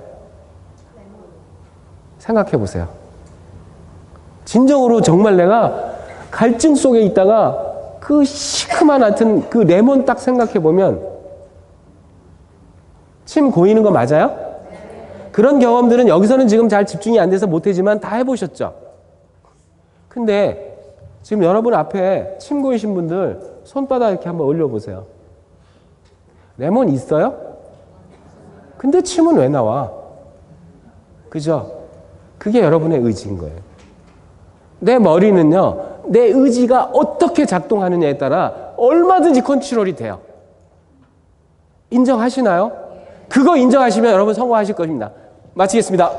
생각해 보세요. 진정으로 정말 내가 갈증 속에 있다가 그 시큼한 하여튼 그 레몬 딱 생각해 보면 침 고이는 거 맞아요? 그런 경험들은 여기서는 지금 잘 집중이 안 돼서 못하지만 다 해보셨죠? 근데 지금 여러분 앞에 침 고이신 분들 손바닥 이렇게 한번 올려보세요. 레몬 있어요? 근데 침은 왜 나와? 그죠? 그게 여러분의 의지인 거예요. 내 머리는요, 내 의지가 어떻게 작동하느냐에 따라 얼마든지 컨트롤이 돼요. 인정하시나요? 그거 인정하시면 여러분 성공하실 것입니다. 마치겠습니다.